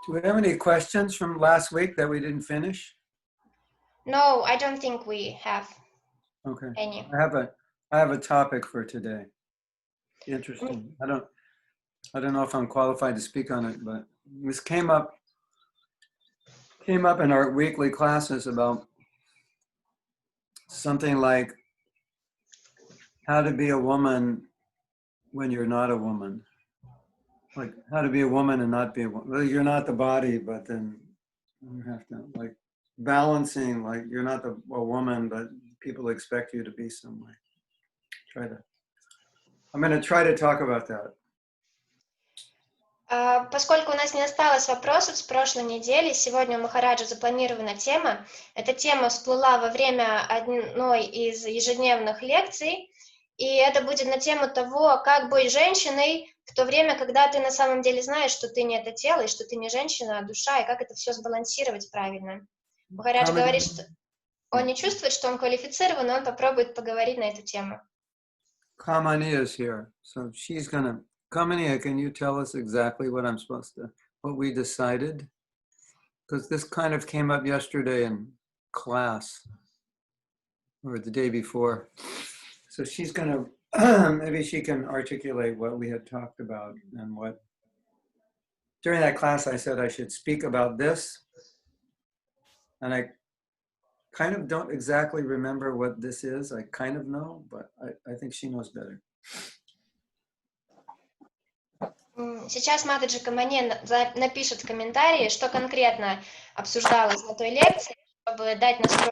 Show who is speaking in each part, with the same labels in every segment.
Speaker 1: Do we have any questions from last week that we didn't finish?
Speaker 2: No, I don't think we have any.
Speaker 1: I have a topic for today. Interesting. I don't know if I'm qualified to speak on it, but this came up in our weekly classes about something like how to be a woman when you're not a woman. Like how to be a woman and not be a woman. Well, you're not the body, but then you have to like balancing, like you're not a woman, but people expect you to be some way. I'm going to try to talk about that.
Speaker 2: Поскольку у нас не осталось вопросов с прошлой недели, сегодня у Махараджа запланирована тема. Эта тема всплыла во время одной из ежедневных лекций, и это будет на тему того, как быть женщиной в то время, когда ты на самом деле знаешь, что ты не это тело, и что ты не женщина, а душа, и как это все сбалансировать правильно. Махарадж говорит, что он не чувствует, что он квалифицирован, но он попробует поговорить на эту тему.
Speaker 1: Kamani is here, so she's gonna. Kamani, can you tell us exactly what we decided? Because this kind of came up yesterday in class, or the day before. So she's gonna, maybe she can articulate what we had talked about and what. During that class, I said I should speak about this, and I kind of don't exactly remember what this is. I kind of know, but I think she knows better.
Speaker 2: Сейчас Матаджи Камане напишет в комментарии, что конкретно обсуждалось на той лекции, чтобы дать настрой,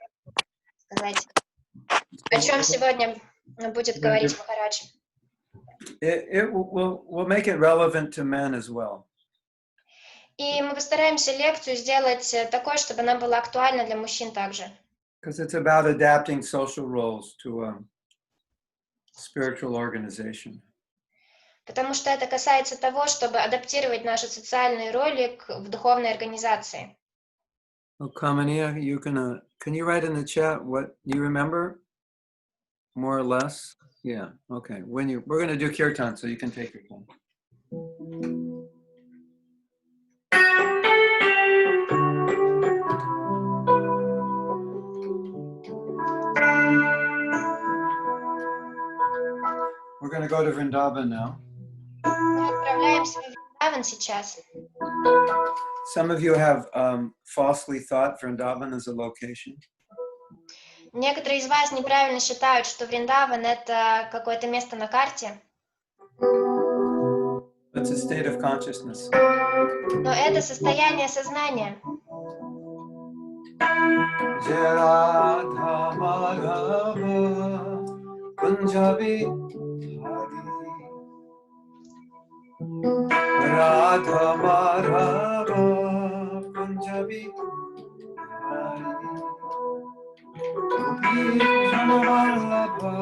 Speaker 2: сказать, о чем сегодня будет говорить Махарадж.
Speaker 1: We'll make it relevant to men as well.
Speaker 2: И мы постараемся лекцию сделать такой, чтобы она была актуальна для мужчин также.
Speaker 1: Because it's about adapting social roles to a spiritual organization.
Speaker 2: Потому что это касается того, чтобы адаптировать наши социальные роли в духовной организации.
Speaker 1: Oh, Kamania, can you write in the chat what you remember, more or less? Yeah, okay. We're going to do kirtan, so you can take your time. We're going to go to Vrindavan now.
Speaker 2: Мы отправляемся в Вриндаван сейчас.
Speaker 1: Some of you have falsely thought Vrindavan as a location.
Speaker 2: Некоторые из вас неправильно считают, что Вриндаван это какое-то место на карте.
Speaker 1: It's a state of consciousness.
Speaker 2: Но это состояние сознания.
Speaker 1: Radha Madhava Punjabi Hari Gopi Janamallabha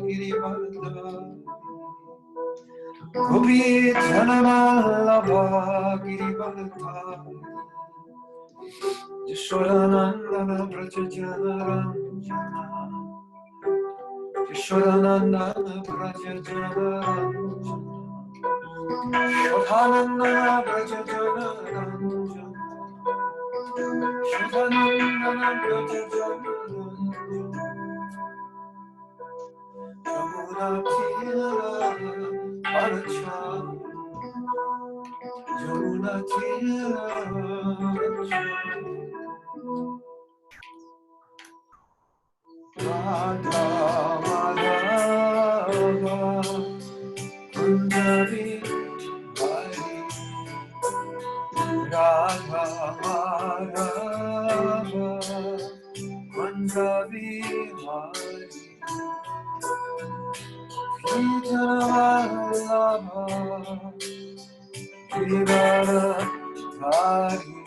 Speaker 1: Girivardhari Gopi Janamallabha Girivardhari Yashodanandana Brajajanaranja Yashodanandana Brajajanaranja Shodanandana Brajajanaranja Shodanandana Brajajanaranja Jamuna Tira Aracha Jamuna Tira Aracha Radha Madhava Punjabi Hari Radha Madhava Punjabi Hari Vijayavallabha Girivardhari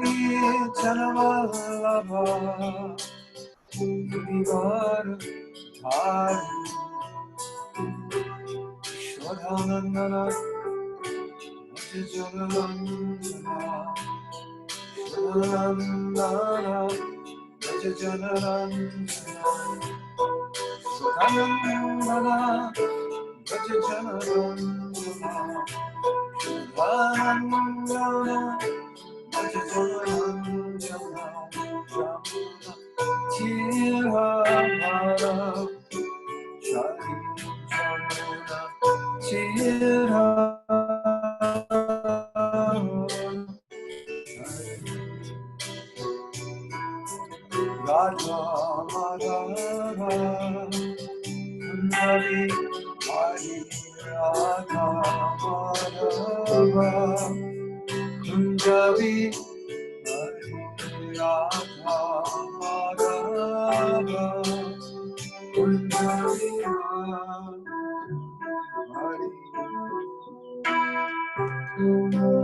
Speaker 1: Vijayavallabha Girivardhari Shodanandana Brajajanaranja Shodanandana Brajajanaranja Shodanandana Brajajanaranja Shodanandana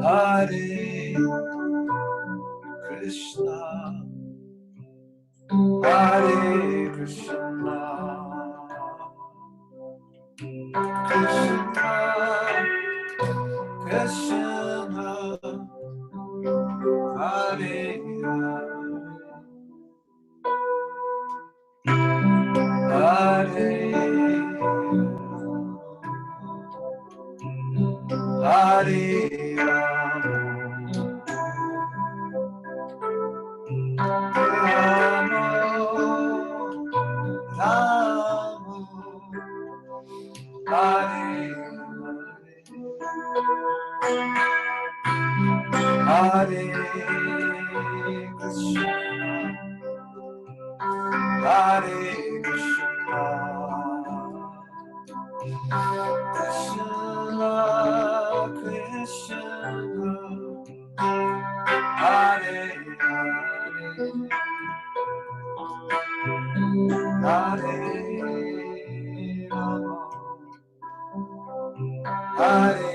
Speaker 1: Hare Krishna, Hare Krishna, Krishna Krishna, Hare Hare, Hare Hare Krishna, Hare Krishna, Krishna Krishna, Hare Hare, Hare Hare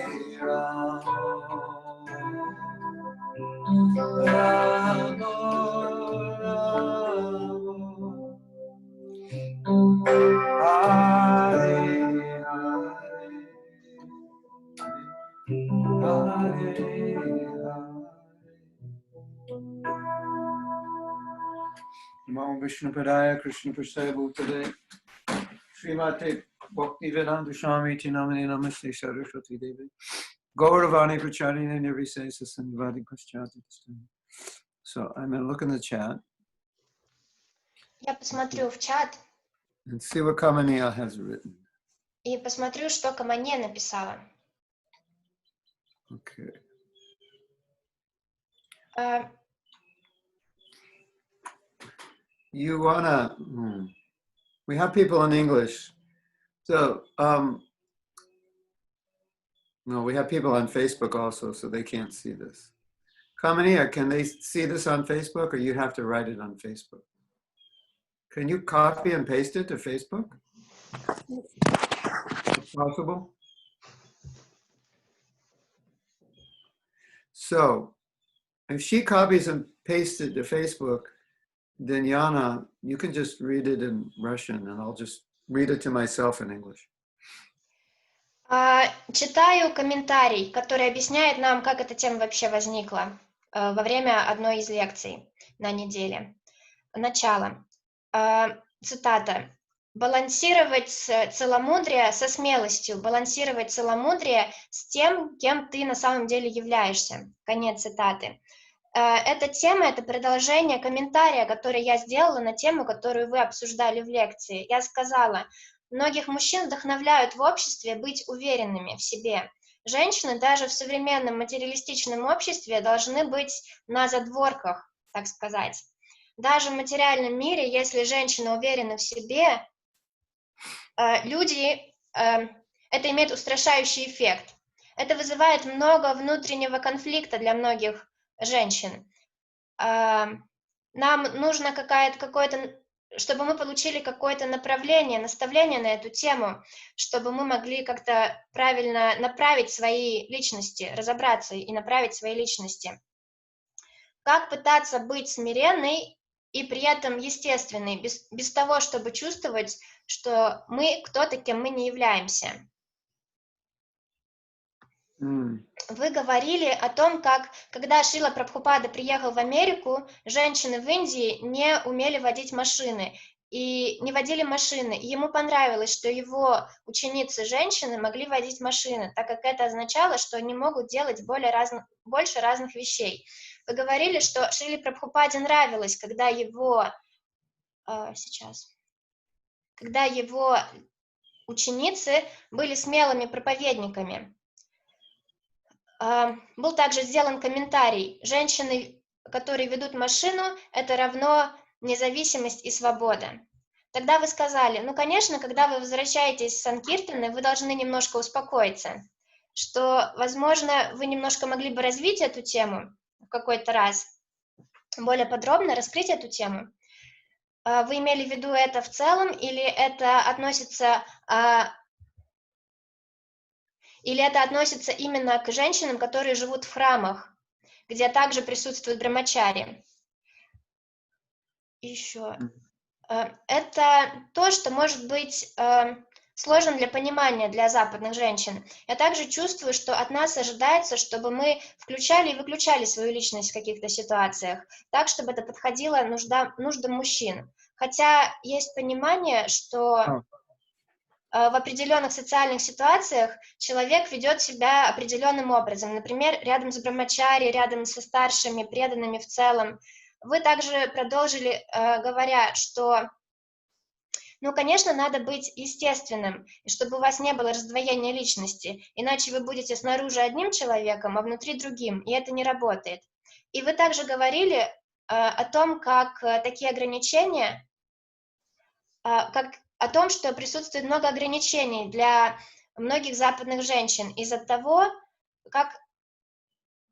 Speaker 1: Namo Vishnupadaya Krishna Prasaya Bhutale Srimate Bhaktivedanta Swami Namani Namaste Saraswati Devi Gauravani Pracharine Nirvisesa Sannivadi Paschati. So I'm going to look in the chat
Speaker 2: Я посмотрю в чат
Speaker 1: and see what Kamaniya has written.
Speaker 2: и посмотрю, что Камане написала.
Speaker 1: Okay. You wanna? We have people in English, so no, we have people on Facebook also, so they can't see this. Kamaniya, can they see this on Facebook, or you have to write it on Facebook? Can you copy and paste it to Facebook? Possible? So, if she copies and pastes it to Facebook, then Yana, you can just read it in Russian, and I'll just read it to myself in English.
Speaker 2: Читаю комментарий, который объясняет нам, как эта тема вообще возникла во время одной из лекций на неделе. Начало. Цитата. Балансировать целомудрие со смелостью, балансировать целомудрие с тем, кем ты на самом деле являешься. Конец цитаты. Эта тема, это продолжение комментария, который я сделала на тему, которую вы обсуждали в лекции. Я сказала, многих мужчин вдохновляют в обществе быть уверенными в себе. Женщины даже в современном материалистичном обществе должны быть на задворках, так сказать. Даже в материальном мире, если женщина уверена в себе, люди, это имеет устрашающий эффект. Это вызывает много внутреннего конфликта для многих женщин. Нам нужно какое-то, чтобы мы получили какое-то направление, наставление на эту тему, чтобы мы могли как-то правильно направить свои личности, разобраться и направить свои личности. Как пытаться быть смиренной и при этом естественной, без того, чтобы чувствовать, что мы кто-то, кем мы не являемся. Вы говорили о том, как, когда Шрила Прабхупада приехал в Америку, женщины в Индии не умели водить машины. и не водили машины. И ему понравилось, что его ученицы-женщины могли водить машины, так как это означало, что они могут делать больше разных вещей. Вы говорили, что Шриле Прабхупаде нравилось, когда его ученицы были смелыми проповедниками. Был также сделан комментарий: женщины, которые ведут машину, это равно независимость и свобода. Тогда вы сказали: ну, конечно, когда вы возвращаетесь с Санкиртаны, вы должны немножко успокоиться, что, возможно, вы немножко могли бы развить эту тему в какой-то раз, более подробно раскрыть эту тему. Вы имели в виду это в целом, или это относится именно к женщинам, которые живут в храмах, где также присутствует брамачари? Еще. Это то, что может быть сложным для понимания для западных женщин. Я также чувствую, что от нас ожидается, чтобы мы включали и выключали свою личность в каких-то ситуациях, так, чтобы это подходило нуждам мужчин. Хотя есть понимание, что в определенных социальных ситуациях человек ведет себя определенным образом. Например, рядом с брамачари, рядом со старшими, преданными в целом. Вы также продолжили, говоря, что, ну, конечно, надо быть естественным, и чтобы у вас не было раздвоения личности, иначе вы будете снаружи одним человеком, а внутри другим, и это не работает. И вы также говорили о том, как такие ограничения, о том, что присутствует много ограничений для многих западных женщин из-за того, как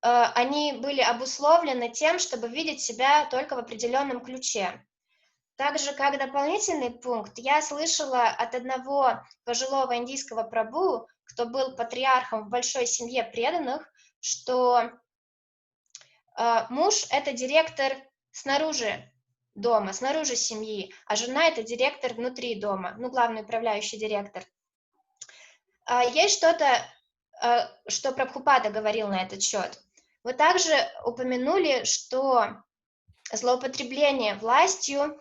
Speaker 2: они были обусловлены тем, чтобы видеть себя только в определенном ключе. Также, как дополнительный пункт, я слышала от одного пожилого индийского прабху, кто был патриархом в большой семье преданных, что муж – это директор снаружи дома, снаружи семьи, а жена – это директор внутри дома, ну, главный управляющий директор. Есть что-то, что Прабхупада говорил на этот счет. Вы также упомянули, что злоупотребление властью,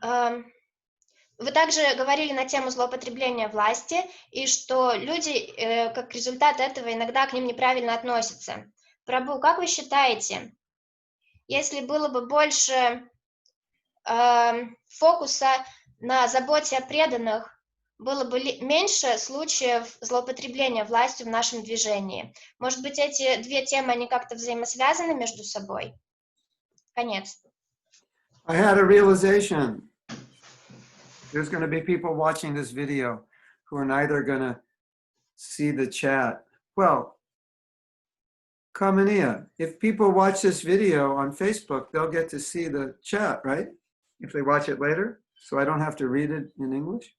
Speaker 2: вы также говорили на тему злоупотребления власти, и что люди, как результат этого, иногда к ним неправильно относятся. Прабху, как вы считаете, если было бы больше фокуса на заботе о преданных, было бы меньше случаев злоупотребления властью в нашем движении? Может быть, эти две темы, они как-то взаимосвязаны между собой? Конец.
Speaker 1: I had a realization. There's going to be people watching this video who are neither going to see the chat. Well, Kamania, if people watch this video on Facebook, they'll get to see the chat, right? If they watch it later, so I don't have to read it in English,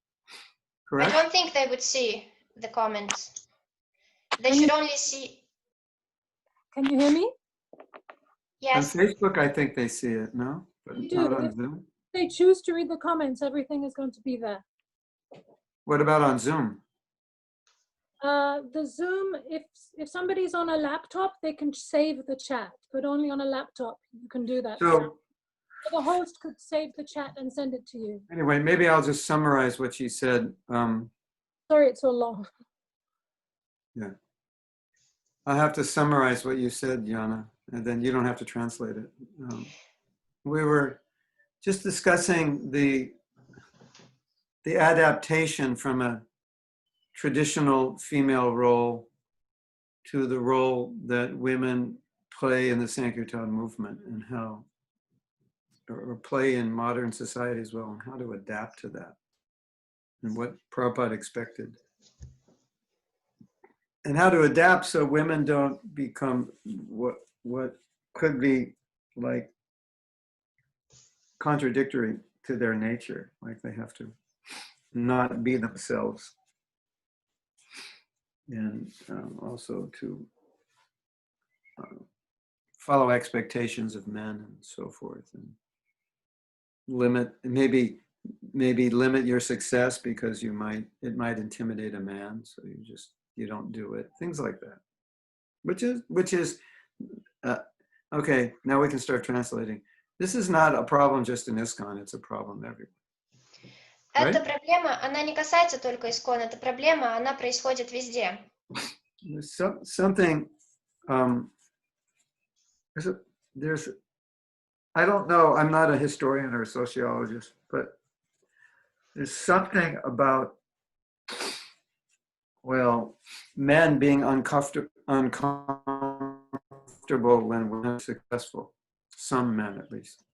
Speaker 1: correct?
Speaker 2: I don't think they would see the comments. They should only see.
Speaker 3: Can you hear me?
Speaker 2: Yes.
Speaker 1: On Facebook, I think they see it, no? But not on Zoom.
Speaker 3: If they choose to read the comments, everything is going to be there.
Speaker 1: What about on Zoom?
Speaker 3: The Zoom, if somebody's on a laptop, they can save the chat, but only on a laptop you can do that.
Speaker 1: So
Speaker 3: the host could save the chat and send it to you.
Speaker 1: anyway, maybe I'll just summarize what she said.
Speaker 3: Sorry, it's so long.
Speaker 1: Yeah. I'll have to summarize what you said, Yana, and then you don't have to translate it. We were just discussing the adaptation from a traditional female role to the role that women play in the Sankirtan movement, and how, or play in modern society as well, and how to adapt to that, and what Prabhupada expected. And how to adapt so women don't become what could be like contradictory to their nature, like they have to not be themselves, and also to follow expectations of men and so forth, and maybe limit your success because it might intimidate a man, so you don't do it, things like that, which is okay. Now we can start translating. this is not a problem just in ISKCON, it's a problem everywhere.
Speaker 2: Эта проблема, она не касается только ИСККОН, эта проблема, она происходит везде.
Speaker 1: There's something, there's, I don't know, I'm not a historian or a sociologist, but there's something about, well, men being uncomfortable when women are successful. Some men, at least.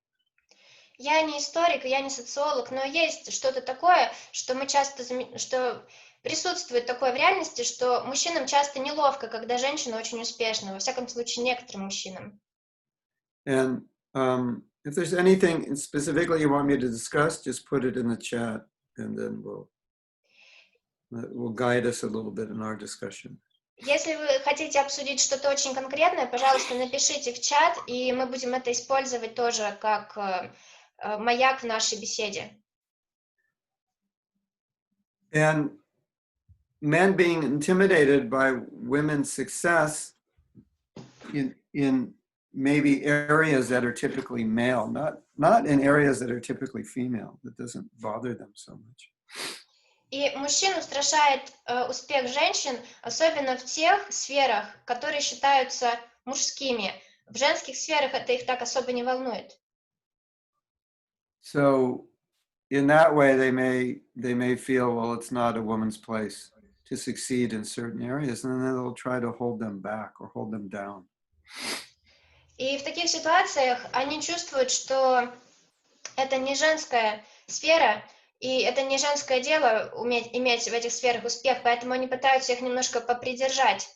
Speaker 2: Я не историк, я не социолог, но есть что-то такое, что мы часто, что присутствует такое в реальности, что мужчинам часто неловко, когда женщина очень успешна, во всяком случае некоторым мужчинам.
Speaker 1: And if there's anything specifically you want me to discuss, just put it in the chat, and then we'll guide us a little bit in our discussion.
Speaker 2: Если вы хотите обсудить что-то очень конкретное, пожалуйста, напишите в чат, и мы будем это использовать тоже как маяк в нашей беседе.
Speaker 1: And men being intimidated by women's success in maybe areas that are typically male, not in areas that are typically female. That doesn't bother them so much.
Speaker 2: И мужчин устрашает успех женщин, особенно в тех сферах, которые считаются мужскими. В женских сферах это их так особо не волнует.
Speaker 1: So in that way, they may feel, well, it's not a woman's place to succeed in certain areas, and then they'll try to hold them back or hold them down.
Speaker 2: И в таких ситуациях они чувствуют, что это не женская сфера, и это не женское дело иметь в этих сферах успех, поэтому они пытаются их немножко попридержать.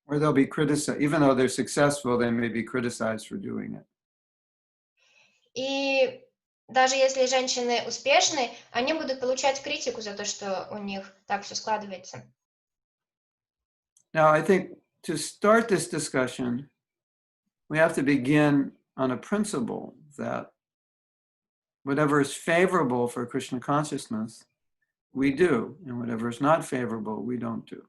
Speaker 1: Or they'll be criticized, even though they're successful, they may be criticized for doing it.
Speaker 2: И даже если женщины успешны, они будут получать критику за то, что у них так все складывается.
Speaker 1: Now, I think to start this discussion, we have to begin on a principle that whatever is favorable for Krishna consciousness, we do, and whatever is not favorable, we don't do.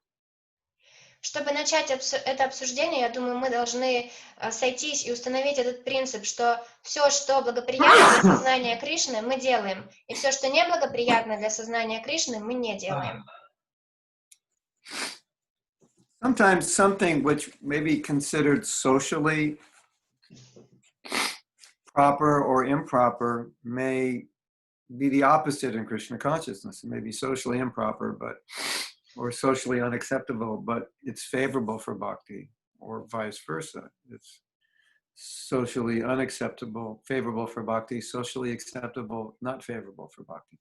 Speaker 2: Чтобы начать это обсуждение, я думаю, мы должны сойтись и установить этот принцип, что все, что благоприятно для сознания Кришны, мы делаем, и все, что неблагоприятно для сознания Кришны, мы не делаем.
Speaker 1: Sometimes something which may be considered socially proper or improper may be the opposite in Krishna consciousness. It may be socially improper, or socially unacceptable, but it's favorable for bhakti, or vice versa. It's socially unacceptable, favorable for bhakti, socially acceptable, not favorable for bhakti.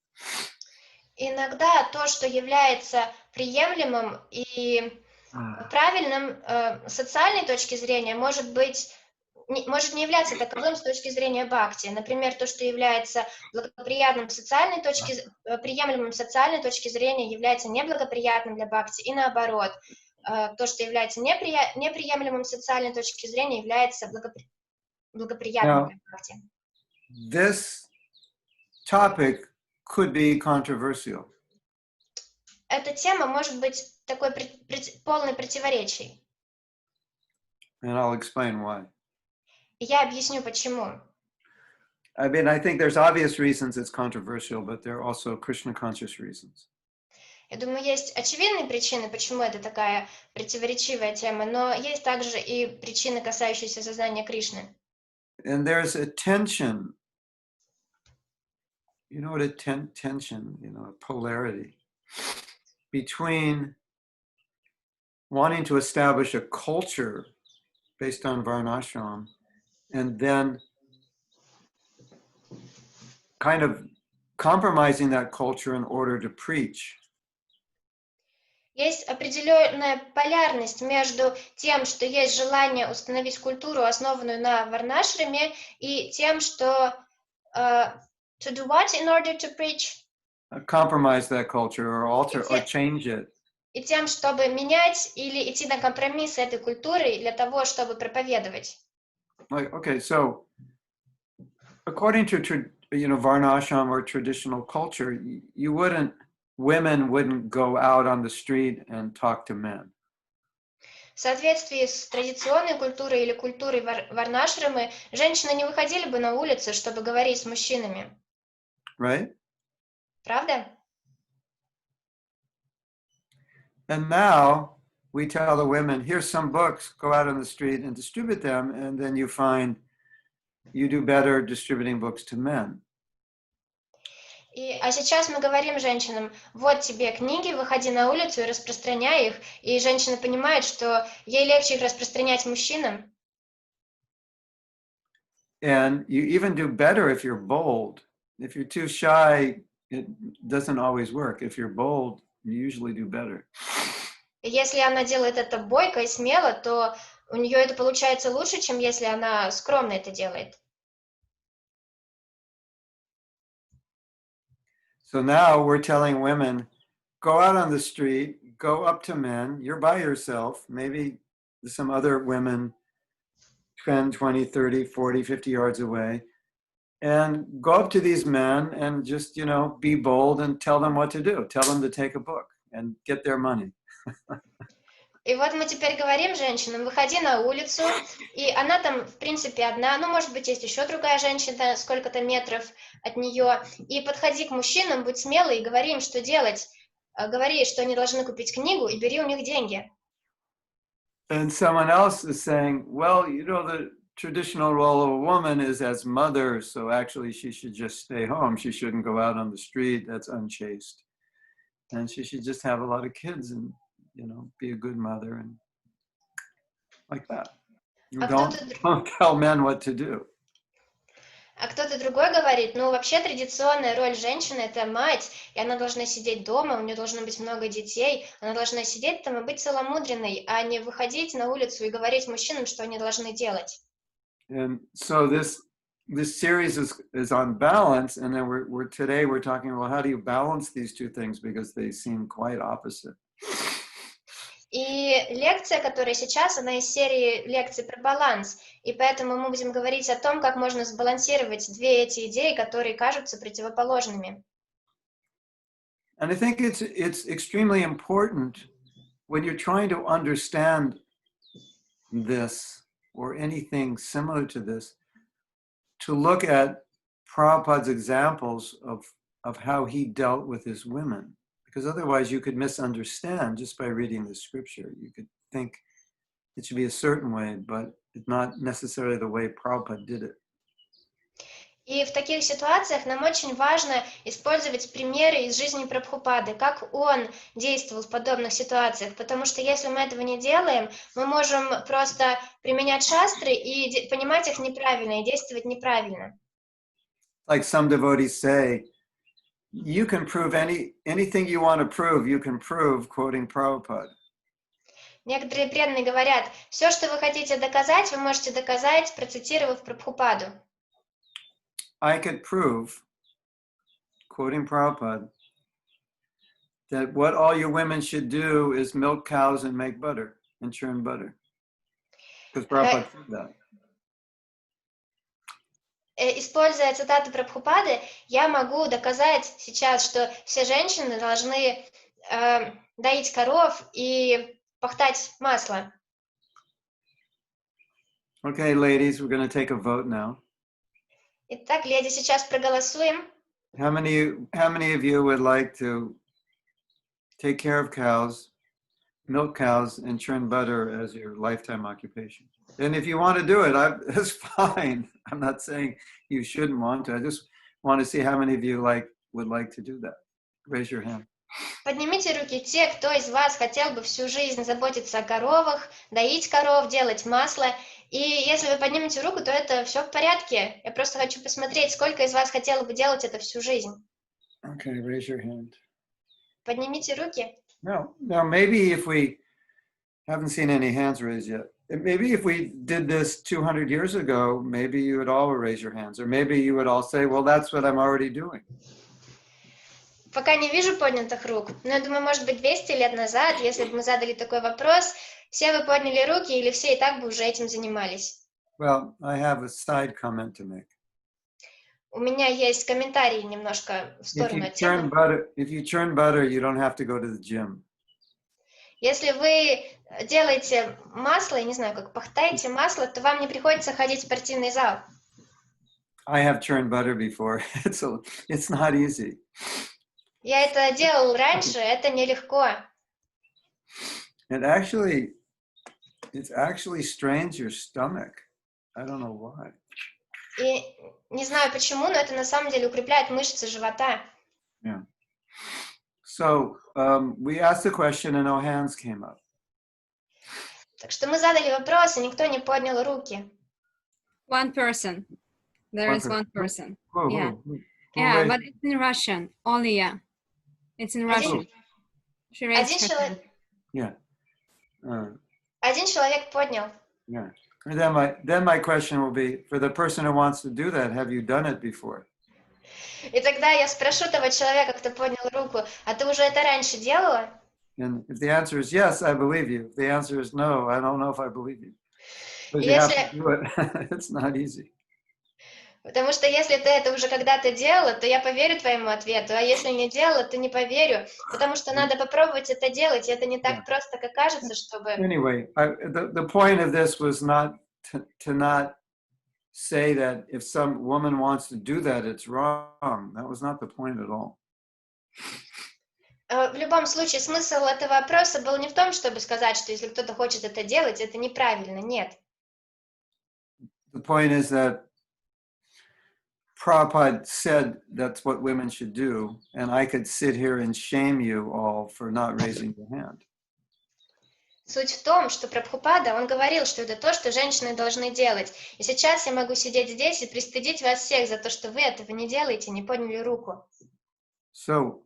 Speaker 2: Иногда то, что является приемлемым и правильным с социальной точки зрения, может не являться таковым с точки зрения бхакти. Например, то, что является благоприятным приемлемым с социальной точки зрения, является неблагоприятным для бхакти, и наоборот. То, что является неприемлемым с социальной точки зрения, является благоприятным для бхакти.
Speaker 1: This topic could be controversial.
Speaker 2: Эта тема может быть такой полной противоречий.
Speaker 1: And I'll explain why.
Speaker 2: Я объясню, почему.
Speaker 1: I mean, I think there's obvious reasons it's controversial, but there are also Krishna-conscious reasons.
Speaker 2: Я думаю, есть очевидные причины, почему это такая противоречивая тема, но есть также и причины, касающиеся сознания Кришны.
Speaker 1: And there's a tension. You know what a tension, a polarity between wanting to establish a culture based on varnashram and then kind of compromising that culture in order to preach.
Speaker 2: Есть определенная полярность между тем, что есть желание установить культуру, основанную на варнашраме, и тем, что to do what in order to preach?
Speaker 1: Compromise that culture or alter or change it.
Speaker 2: И тем, чтобы менять или идти на компромисс с этой культурой для того, чтобы проповедовать.
Speaker 1: Okay, so according to varnashram or traditional culture, women wouldn't go out on the street and talk to men.
Speaker 2: В соответствии с традиционной культурой или культурой варнашрамы, женщины не выходили бы на улицу, чтобы говорить с мужчинами.
Speaker 1: Right?
Speaker 2: Правда?
Speaker 1: And now we tell the women, here's some books, go out on the street and distribute them, and then you find you do better distributing books to men.
Speaker 2: А сейчас мы говорим женщинам, вот тебе книги, выходи на улицу и распространяй их, и женщина понимает, что ей легче их распространять мужчинам.
Speaker 1: And you even do better if you're bold. If you're too shy, it doesn't always work. If you're bold, you usually do better.
Speaker 2: И если она делает это бойко и смело, то у нее это получается лучше, чем если она скромно это делает.
Speaker 1: So now we're telling women, go out on the street, go up to men, you're by yourself, maybe some other women 10, 20, 30, 40, 50 yards away, and go up to these men and just, you know, be bold and tell them what to do. Tell them to take a book and get their money.
Speaker 2: И вот мы теперь говорим женщинам, выходи на улицу, и она там, в принципе, одна, ну, может быть, есть еще другая женщина, сколько-то метров от нее, и подходи к мужчинам, будь смелой и говори им, что делать. Говори, что они должны купить книгу, и бери у них деньги.
Speaker 1: And someone else is saying, well, you know, the traditional role of a woman is as mother, so actually she should just stay home. She shouldn't go out on the street. That's unchaste. And she should just have a lot of kids and, you know, be a good mother and like that. Don't tell men what to do.
Speaker 2: А кто-то другой говорит, ну, вообще традиционная роль женщины – это мать, и она должна сидеть дома, у нее должно быть много детей, она должна сидеть там и быть целомудренной, а не выходить на улицу и говорить мужчинам, что они должны делать.
Speaker 1: And so this series is on balance, and then today we're talking about how do you balance these two things because they seem quite opposite.
Speaker 2: И лекция, которая сейчас, она из серии лекций про баланс, и поэтому мы будем говорить о том, как можно сбалансировать две эти идеи, которые кажутся противоположными.
Speaker 1: And I think it's extremely important when you're trying to understand this or anything similar to this, to look at Prabhupada's examples of how he dealt with his women. Because otherwise you could misunderstand just by reading the scripture. You could think it should be a certain way, but it's not necessarily the way Prabhupada did it.
Speaker 2: И в таких ситуациях нам очень важно использовать примеры из жизни Прабхупады, как он действовал в подобных ситуациях, потому что если мы этого не делаем, мы можем просто применять шастры и понимать их неправильно, и действовать неправильно.
Speaker 1: Like some devotees say, you can prove anything you want to prove, you can prove, quoting Prabhupada.
Speaker 2: Некоторые преданные говорят, все, что вы хотите доказать, вы можете доказать, процитировав Прабхупаду.
Speaker 1: I could prove, quoting Prabhupada, that what all you women should do is milk cows and make butter and churn butter. Because Prabhupada said that.
Speaker 2: Используя цитату Прабхупады, я могу доказать сейчас, что все женщины должны доить коров и пахтать масло.
Speaker 1: Okay, ladies, we're going to take a vote now.
Speaker 2: Итак, леди, сейчас проголосуем.
Speaker 1: How many of you would like to take care of cows, milk cows, and churn butter as your lifetime occupation? And if you want to do it, that's fine. I'm not saying you shouldn't want to. I just want to see how many of you would like to do that. Raise your hand.
Speaker 2: Поднимите руки те, кто из вас хотел бы всю жизнь заботиться о коровах, доить коров, делать масло. И если вы поднимете руку, то это все в порядке. Я просто хочу посмотреть, сколько из вас хотело бы делать это всю жизнь.
Speaker 1: Okay, raise your hand.
Speaker 2: Поднимите руки.
Speaker 1: Now, maybe if we haven't seen any hands raised yet, maybe if we did this 200 years ago, maybe you would all raise your hands, or maybe you would all say, well, that's what I'm already doing.
Speaker 2: Пока не вижу поднятых рук, но я думаю, может быть, 200 лет назад, если бы мы задали такой вопрос, все бы подняли руки или все и так бы уже этим занимались.
Speaker 1: Well, I have a side comment to make.
Speaker 2: У меня есть комментарий немножко в сторону от темы.
Speaker 1: If you churn butter, you don't have to go to the gym.
Speaker 2: Если вы делаете масло, я не знаю, как пахтаете масло, то вам не приходится ходить в спортивный зал.
Speaker 1: I have churned butter before. It's not easy.
Speaker 2: Я это делал раньше, это нелегко.
Speaker 1: It actually strains your stomach. I don't know why.
Speaker 2: И не знаю почему, но это на самом деле укрепляет мышцы живота.
Speaker 1: Yeah. So we asked the question and no hands came up.
Speaker 2: Так что мы задали вопрос, и никто не поднял руки.
Speaker 4: One person. There
Speaker 1: One
Speaker 4: is one person.
Speaker 1: Who
Speaker 4: Yeah.
Speaker 1: raised-
Speaker 4: Yeah, but it's in Russian. Only, yeah. It's in Russian. She raised
Speaker 2: Один
Speaker 4: her
Speaker 2: человек,
Speaker 1: Yeah.
Speaker 2: один человек поднял.
Speaker 1: Yeah. And then my question will be, for the person who wants to do that, have you done it before?
Speaker 2: И тогда я спрошу того человека, кто поднял руку, а ты уже это раньше делала?
Speaker 1: And if the answer is yes, I believe you. If the answer is no, I don't know if I believe you. Because you have to do it. It's not easy.
Speaker 2: Потому что если ты это уже когда-то делала, то я поверю твоему ответу, а если не делала, то не поверю, потому что надо попробовать это делать, и это не так просто, как кажется, чтобы...
Speaker 1: Anyway, the point of this was not to not say that if some woman wants to do that, it's wrong. That was not the point at all.
Speaker 2: В любом случае, смысл этого вопроса был не в том, чтобы сказать, что если кто-то хочет это делать, это неправильно, нет.
Speaker 1: The point is that Prabhupada said that's what women should do, and I could sit here and shame you all for not raising your hand.
Speaker 2: Суть в том, что Прабхупада, он говорил, что это то, что женщины должны делать. И сейчас я могу сидеть здесь и пристыдить вас всех за то, что вы этого не делаете, не подняли руку.
Speaker 1: So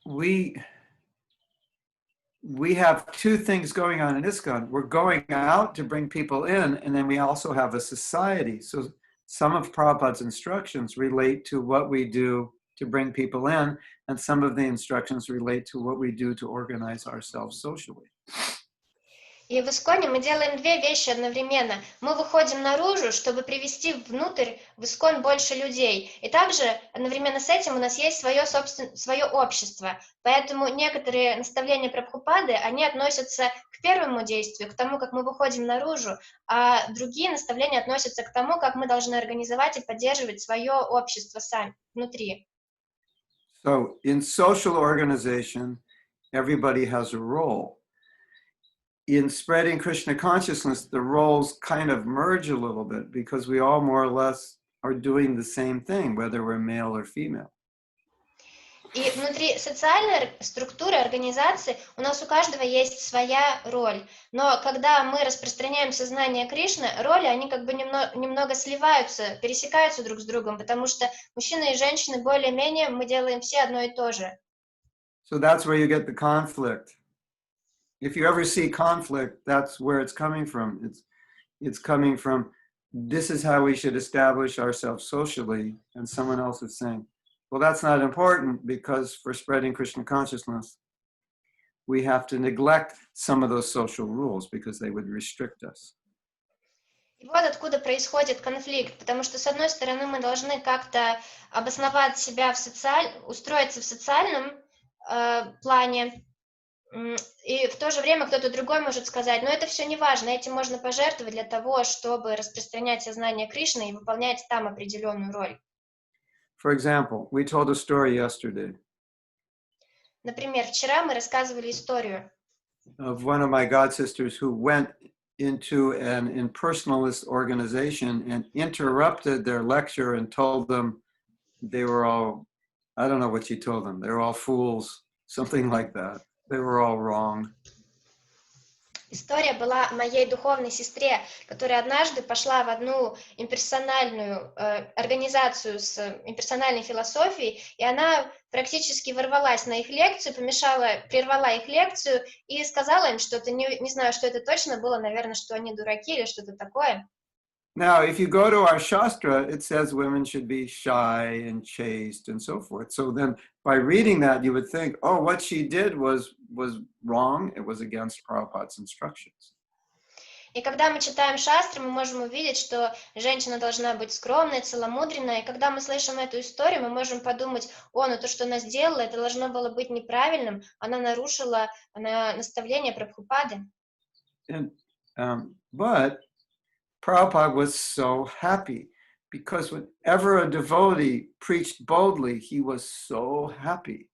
Speaker 1: we have two things going on in ISKCON. We're going out to bring people in, and then we also have a society. So some of Prabhupada's instructions relate to what we do to bring people in, and some of the instructions relate to what we do to organize ourselves socially.
Speaker 2: И в Исконе мы делаем две вещи одновременно. Мы выходим наружу, чтобы привести внутрь в Искон больше людей. И также одновременно с этим у нас есть свое общество. Поэтому некоторые наставления Прабхупады, они относятся к первому действию, к тому, как мы выходим наружу, а другие наставления относятся к тому, как мы должны организовать и поддерживать свое общество сами, внутри.
Speaker 1: So in social organization, everybody has a role. In spreading Krishna consciousness, the roles kind of merge a little bit because we all more or less are doing the same thing, whether we're male or female.
Speaker 2: И внутри социальной структуры, организации у нас у каждого есть своя роль. Но когда мы распространяем сознание Кришны, роли, они как бы немного сливаются, пересекаются друг с другом, потому что мужчины и женщины более-менее мы делаем все одно и то же.
Speaker 1: So that's where you get the conflict. If you ever see conflict, that's where it's coming from. It's coming from, this is how we should establish ourselves socially, and someone else is saying, well, that's not important because for spreading Krishna consciousness, we have to neglect some of those social rules because they would restrict us.
Speaker 2: И вот откуда происходит конфликт, потому что, с одной стороны, мы должны как-то обосновать себя устроиться в социальном плане, и в то же время кто-то другой может сказать, но это все не важно, этим можно пожертвовать для того, чтобы распространять сознание Кришны и выполнять там определенную роль.
Speaker 1: For example, we told a story yesterday
Speaker 2: Например, вчера мы рассказывали историю
Speaker 1: of one of my god sisters who went into an impersonalist organization and interrupted their lecture and told them they were all, I don't know what she told them, they were all fools, something like that. They were all wrong.
Speaker 2: История была о моей духовной сестре, которая однажды пошла в одну имперсональную организацию с имперсональной философией, и она практически ворвалась на их лекцию, прервала их лекцию и сказала им что-то, не знаю, что это точно было, наверное, что они дураки или что-то такое.
Speaker 1: Now, if you go to our Shastra, it says women should be shy and chaste and so forth. So then by reading that, you would think, oh, what she did was wrong. It was against Prabhupada's instructions.
Speaker 2: И когда мы читаем шастры, мы можем увидеть, что женщина должна быть скромной, целомудренной. И когда мы слышим эту историю, мы можем подумать, ну то, что она сделала, это должно было быть неправильным. Она нарушила наставление Прабхупады.
Speaker 1: But Prabhupada was so happy because whenever a devotee preached boldly, he was so happy.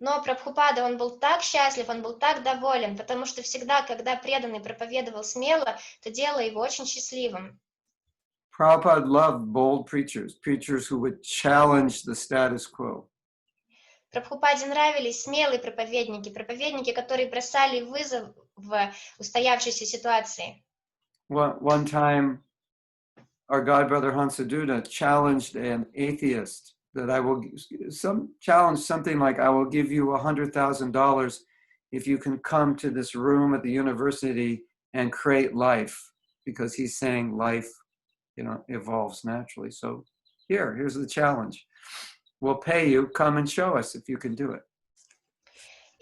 Speaker 2: Но Прабхупада, он был так счастлив, он был так доволен, потому что всегда, когда преданный проповедовал смело, это делало его очень счастливым.
Speaker 1: Prabhupada loved bold preachers, preachers who would challenge the status quo.
Speaker 2: Прабхупаде нравились смелые проповедники, проповедники, которые бросали вызов в устоявшейся ситуации.
Speaker 1: One time, our godbrother Hansaduta challenged an atheist that I will challenge something like, I will give you $100,000 if you can come to this room at the university and create life, because he's saying life, evolves naturally. So here's the challenge. We'll pay you, come and show us if you can do it.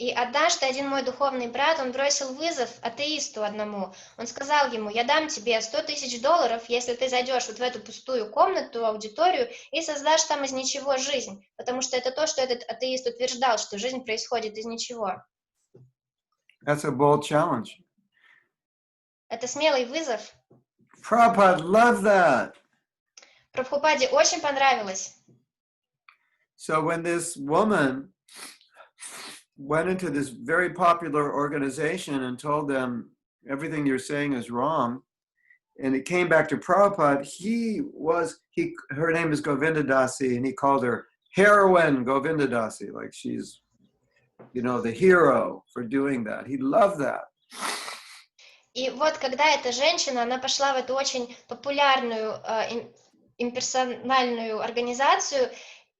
Speaker 2: И однажды один мой духовный брат, он бросил вызов атеисту одному. Он сказал ему, я дам тебе $100 000, если ты зайдешь вот в эту пустую комнату, аудиторию, и создашь там из ничего жизнь. Потому что это то, что этот атеист утверждал, что жизнь происходит из ничего.
Speaker 1: That's a bold challenge.
Speaker 2: Это смелый вызов.
Speaker 1: Prabhupada loved that.
Speaker 2: Прабхупаде очень понравилось.
Speaker 1: So when this woman went into this very popular organization and told them everything you're saying is wrong, and it came back to Prabhupada, her name is Govinda Dasi, and he called her heroine Govinda Dasi, like she's, the hero for doing that. He loved that.
Speaker 2: И вот когда эта женщина, она пошла в эту очень популярную имперсональную организацию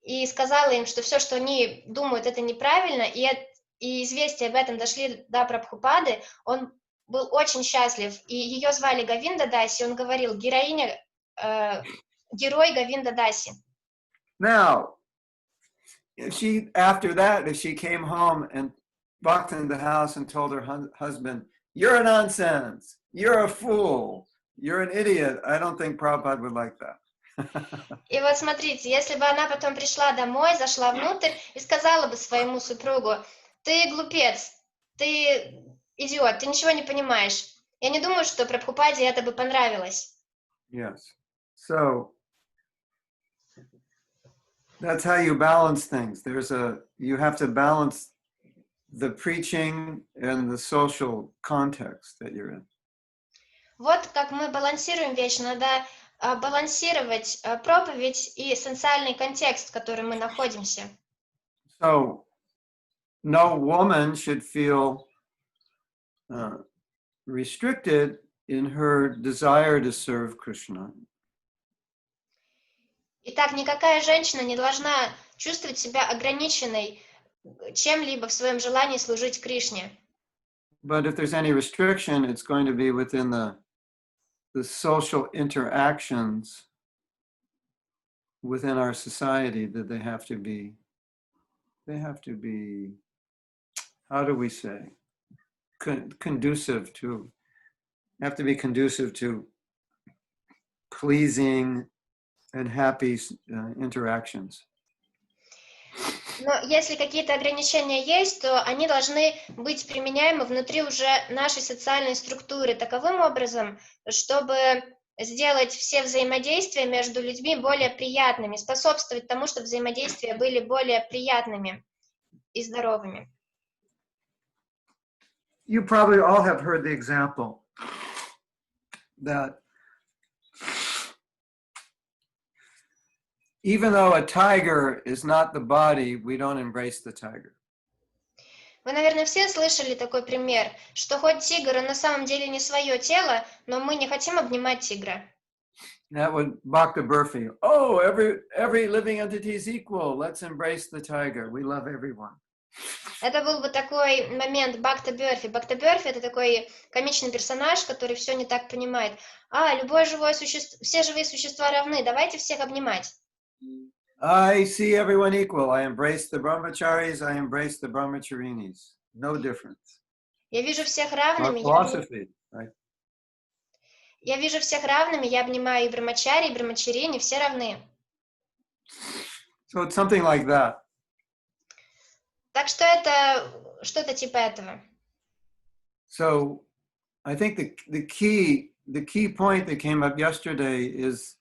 Speaker 2: и сказала им, что все, что они думают, это неправильно, и известия об этом дошли до Прабхупады, он был очень счастлив. И ее звали Говинда Даси, он говорил, герой Говинда Даси.
Speaker 1: Now, if she came home and walked into the house and told her husband, you're a nonsense, you're a fool, you're an idiot, I don't think Prabhupada would like that.
Speaker 2: И вот смотрите, если бы она потом пришла домой, зашла внутрь и сказала бы своему супругу, ты глупец, ты идиот, ты ничего не понимаешь. Я не думаю, что Прабхупаде это бы понравилось.
Speaker 1: Yes. So that's how you balance things. You have to balance the preaching and the social context that you're in.
Speaker 2: Вот как мы балансируем вещь, надо балансировать проповедь и социальный контекст, в котором мы находимся.
Speaker 1: So no woman should feel restricted in her desire to serve Krishna.
Speaker 2: Итак, никакая женщина не должна чувствовать себя ограниченной чем-либо в своем желании служить Кришне.
Speaker 1: But if there's any restriction, it's going to be within the social interactions within our society that they have to be, how do we say, conducive to pleasing and happy interactions.
Speaker 2: Но если какие-то ограничения есть, то они должны быть применяемы внутри уже нашей социальной структуры таковым образом, чтобы сделать все взаимодействия между людьми более приятными, способствовать тому, чтобы взаимодействия были более приятными и здоровыми.
Speaker 1: You probably all have heard the example that even though a tiger is not the body, we don't embrace the tiger.
Speaker 2: Вы, наверное, все слышали такой пример, что хоть тигр, он на самом деле не свое тело, но мы не хотим обнимать тигра.
Speaker 1: That would Bhakta Burfi. Oh, every living entity is equal. Let's embrace the tiger. We love everyone.
Speaker 2: Это был бы такой момент Бхакта Бёрфи. Бхакта Бёрфи — это такой комичный персонаж, который все не так понимает. Любое живое существо, все живые существа равны, давайте всех обнимать.
Speaker 1: I see everyone equal. I embrace the brahmacharis. I embrace the brahmacharinis. No difference.
Speaker 2: Я вижу всех равными.
Speaker 1: Philosophy, right?
Speaker 2: Я вижу всех равными, я обнимаю и брамачари, и брамачарини, все равны.
Speaker 1: So it's something like that.
Speaker 2: Так что это что-то типа этого.
Speaker 1: So I think the key point that came up yesterday is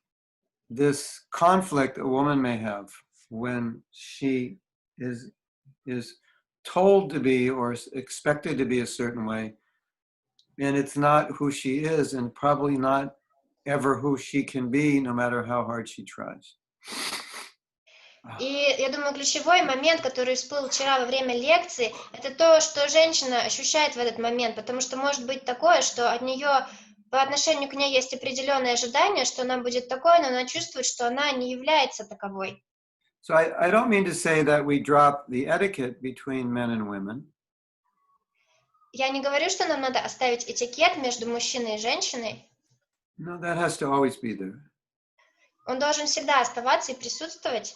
Speaker 1: this conflict a woman may have when she is told to be or expected to be a certain way, and it's not who she is, and probably not ever who she can be, no matter how hard she tries.
Speaker 2: И я думаю, ключевой момент, который всплыл вчера во время лекции, это то, что женщина ощущает в этот момент, потому что может быть такое, что от нее, по отношению к ней есть определенные ожидания, что она будет такой, но она чувствует, что она не является таковой.
Speaker 1: So I don't mean to say that we drop the etiquette between men and women.
Speaker 2: Я не говорю, что нам надо оставить этикет между мужчиной и женщиной.
Speaker 1: No, that has to always be there.
Speaker 2: Он должен всегда оставаться и присутствовать.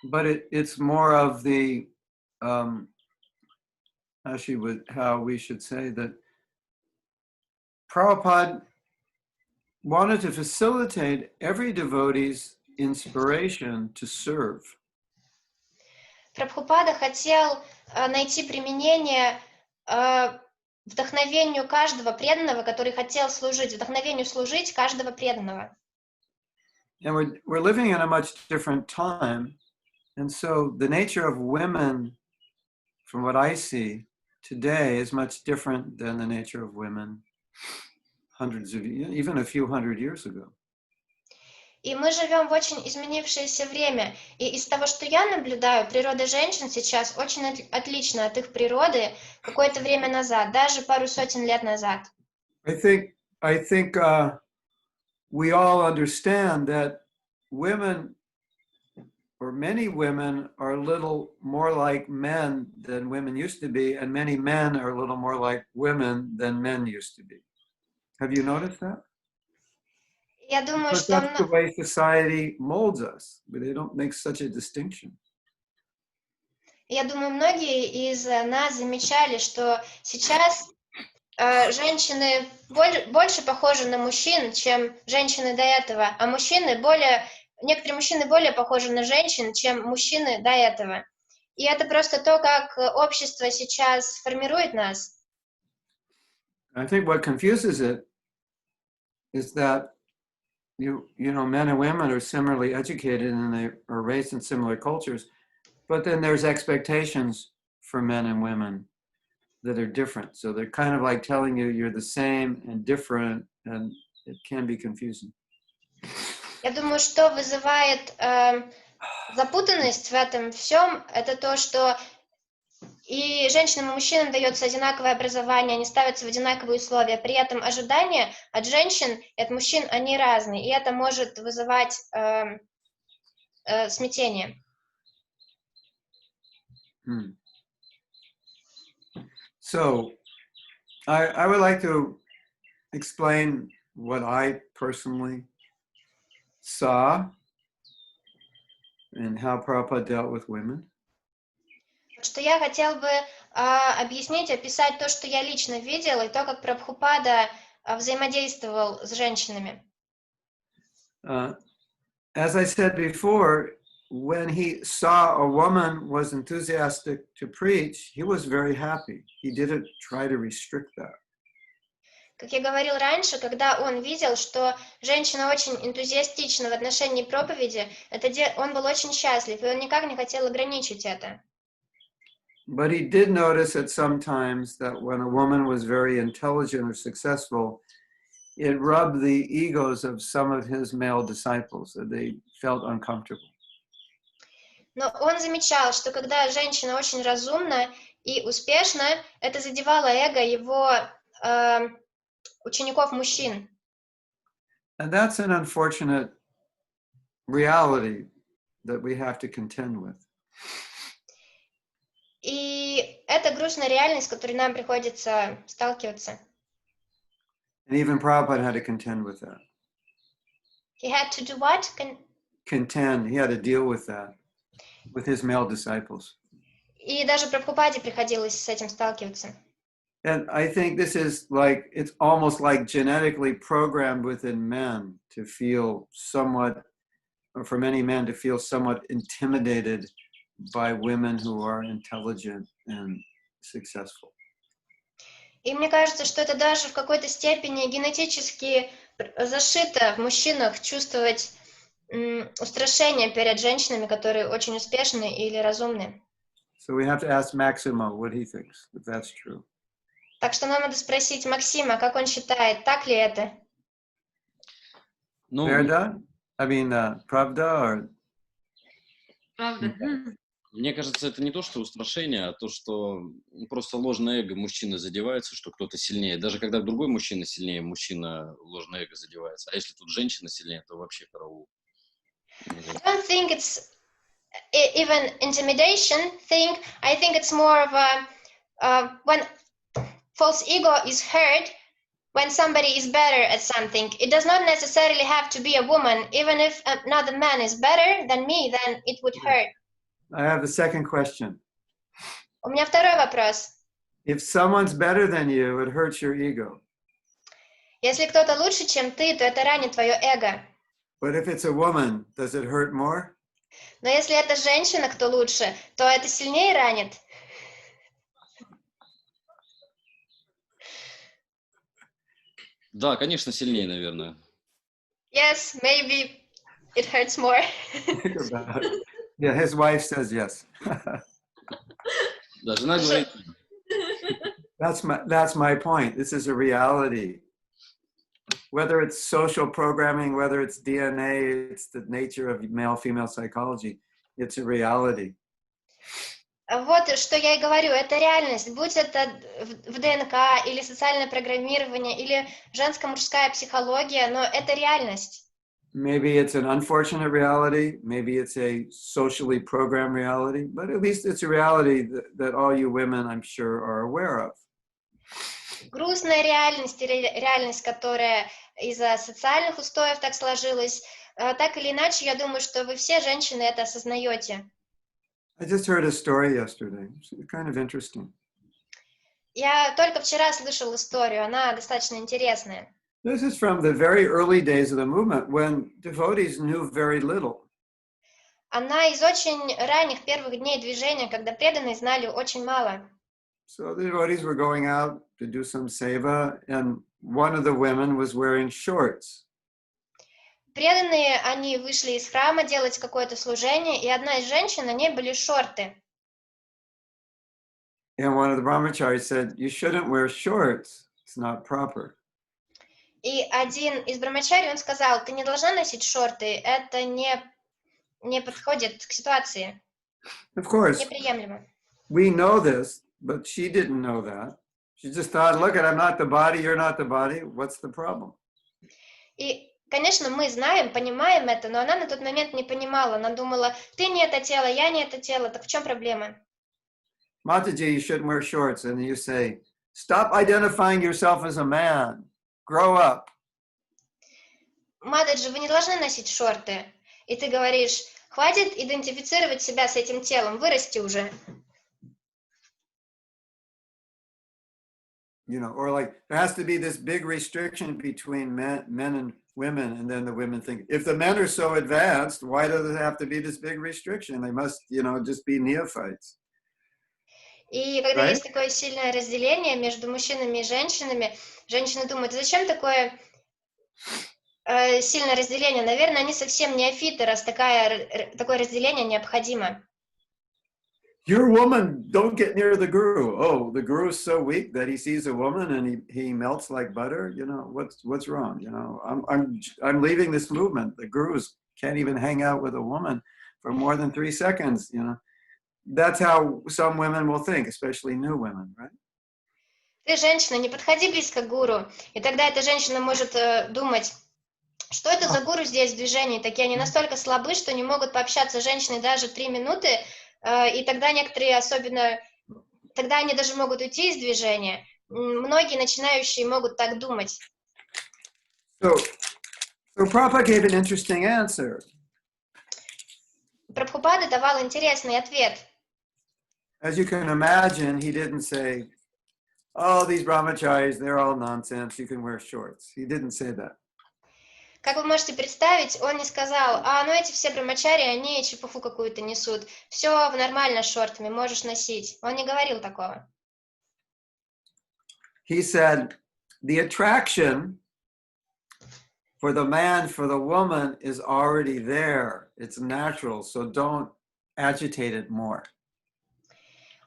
Speaker 1: But it's more of the, how we should say that Prabhupada wanted to facilitate every devotee's inspiration to serve.
Speaker 2: Прабхупада хотел найти применение вдохновению каждого преданного, который хотел служить, вдохновению служить каждого преданного.
Speaker 1: And we're living in a much different time. And so the nature of women, from what I see today, is much different than the nature of women even a few hundred years ago.
Speaker 2: И мы живем в очень изменившееся время. И из того, что я наблюдаю, природа женщин сейчас очень отлична от их природы какое-то время назад, даже пару сотен лет назад.
Speaker 1: I think we all understand that women, or many women, are a little more like men than women used to be, and many men are a little more like women than men used to be. Have you noticed that?
Speaker 2: Я думаю,
Speaker 1: Because
Speaker 2: что...
Speaker 1: that's the way society molds us, but they don't make such a distinction.
Speaker 2: Я думаю, многие из нас замечали, что сейчас женщины больше похожи на мужчин, чем женщины до этого, а некоторые мужчины более похожи на женщин, чем мужчины до этого. И это просто то, как общество сейчас формирует нас.
Speaker 1: I think what confuses it is that you know, men and women are similarly educated and they are raised in similar cultures, but then there's expectations for men and women that are different. So they're kind of like telling you you're the same and different, and it can be confusing.
Speaker 2: Я думаю, что вызывает запутанность в этом всем, это то, что и женщинам и мужчинам дается одинаковое образование, они ставятся в одинаковые условия, при этом ожидания от женщин и от мужчин, они разные, и это может вызывать смятение.
Speaker 1: So I would like to explain what I personally saw and how Prabhupada dealt with women.
Speaker 2: Что я хотел бы объяснить, описать то, что я лично видел, и то, как Прабхупада взаимодействовал с женщинами.
Speaker 1: As I said before, when he saw a woman was enthusiastic to preach, he was very happy. He didn't try to restrict that.
Speaker 2: Как я говорил раньше, когда он видел, что женщина очень энтузиастична в отношении проповеди, он был очень счастлив, и он никак не хотел ограничить это.
Speaker 1: But he did notice at some times that when a woman was very intelligent or successful, it rubbed the egos of some of his male disciples, that they felt uncomfortable.
Speaker 2: Но он замечал, что когда женщина очень разумна и успешна, это задевало эго его учеников-мужчин.
Speaker 1: And that's an unfortunate reality that we have to contend with.
Speaker 2: И это грустная реальность, с которой нам приходится сталкиваться.
Speaker 1: And even Prabhupada had to contend with that.
Speaker 2: He had to do what?
Speaker 1: Contend. He had to deal with that, with his male disciples.
Speaker 2: И даже Прабхупаде приходилось с этим сталкиваться.
Speaker 1: And I think this is like, it's almost like genetically programmed within men to feel somewhat, or for many men to feel somewhat intimidated by women who are intelligent and successful.
Speaker 2: И мне кажется, что это даже в какой-то степени генетически зашито в мужчинах чувствовать устрашение перед женщинами, которые очень успешны или разумны.
Speaker 1: So we have to ask Maximo what he thinks, if that's true.
Speaker 2: Так что нам надо спросить Максима, как он считает, так ли это?
Speaker 5: Ну,
Speaker 1: Verda? I mean, Pravda or...
Speaker 4: Правда.
Speaker 5: мне кажется, это не то, что устрашение, а то, что просто ложное эго мужчины задевается, что кто-то сильнее. Даже когда другой мужчина сильнее, мужчина ложное эго задевается. А если тут женщина сильнее, то вообще караул.
Speaker 2: I don't think it's even intimidation thing. I think it's more of a when false ego is hurt, when somebody is better at something. It does not necessarily have to be a woman. Even if another man is better than me, then it would hurt.
Speaker 1: I have the second question.
Speaker 2: У меня второй вопрос.
Speaker 1: If someone's better than you, it hurts your ego.
Speaker 2: Если кто-то лучше, чем ты, то это ранит твое эго.
Speaker 1: But if it's a woman, does it hurt more?
Speaker 2: Но если это женщина, кто лучше, то это сильнее ранит.
Speaker 5: Да, конечно, сильнее, наверное.
Speaker 2: Yes, maybe it hurts more.
Speaker 1: Think about it. Yeah, his wife says yes.
Speaker 5: Да, жена говорит,
Speaker 1: That's my point. This is a reality. Whether it's social programming, whether it's DNA, it's the nature of male-female psychology. It's a reality.
Speaker 2: Вот что я и говорю, это реальность. Будь это в ДНК, или социальное программирование, или женско-мужская психология, но это реальность.
Speaker 1: Maybe it's an unfortunate reality. Maybe it's a socially programmed reality. But at least it's a reality that all you women, I'm sure, are aware of.
Speaker 2: Грустная реальность или реальность, которая из-за социальных устоев так сложилась, так или иначе, я думаю, что вы все женщины это осознаете.
Speaker 1: I just heard a story yesterday. It's kind of interesting.
Speaker 2: Я только вчера слышал историю, она достаточно интересная.
Speaker 1: This is from the very early days of the movement when devotees knew very little.
Speaker 2: Она из очень ранних первых дней движения, когда преданные знали очень мало.
Speaker 1: So the devotees were going out to do some seva, and one of the women was wearing shorts.
Speaker 2: Преданные, они вышли из храма делать какое-то служение, и одна из женщин, на ней были шорты.
Speaker 1: And one of the brahmacharis said, "You shouldn't wear shorts. It's not proper."
Speaker 2: И один из брамачари, он сказал, ты не должна носить шорты, это не подходит к ситуации,
Speaker 1: Of course,
Speaker 2: неприемлемо.
Speaker 1: we know this, but she didn't know that. She just thought, look, I'm not the body, you're not the body. What's the problem?
Speaker 2: И, конечно, мы знаем, понимаем это, но она на тот момент не понимала. Она думала, ты не это тело, я не это тело, так в чем проблема?
Speaker 1: Mataji, you shouldn't wear shorts. And you say, stop identifying yourself as a man. Grow up.
Speaker 2: Матаджи, вы не должны носить шорты. И ты говоришь, хватит идентифицировать себя с этим телом, вырасти уже.
Speaker 1: You know, or like there has to be this big restriction between men and women, and then the women think, if the men are so advanced, why does it have to be this big restriction? They must, you know, just be neophytes.
Speaker 2: И когда
Speaker 1: Right?
Speaker 2: есть такое сильное разделение между мужчинами и женщинами, женщины думают, зачем такое сильное разделение? Наверное, они совсем неофиты, раз такое разделение необходимо.
Speaker 1: You're a woman, don't get near the guru. Oh, the guru is so weak that he sees a woman and he melts like butter. You know, what's wrong? You know, I'm leaving this movement. The gurus can't even hang out with a woman for more than 3 seconds, you know. That's how some women will think, especially new women, right?
Speaker 2: Ты женщина, не подходи близко к гуру. И тогда эта женщина может думать, что это за гуру здесь в движении? Такие они настолько слабы, что не могут пообщаться с женщиной даже 3 минуты, и тогда некоторые особенно, тогда они даже могут уйти из движения. Многие начинающие могут так думать.
Speaker 1: So Prabhupada gave an interesting answer.
Speaker 2: Прабхупада давал интересный ответ.
Speaker 1: As you can imagine, he didn't say, oh, these brahmacharis, they're all nonsense. You can wear shorts. He didn't say that.
Speaker 2: Как вы можете представить, он не сказал, ну эти все брамачари, они чепуху какую-то несут. Все нормально с шортами, можешь носить. Он не говорил такого.
Speaker 1: He said, the attraction for the man, for the woman is already there. It's natural, so don't agitate it more.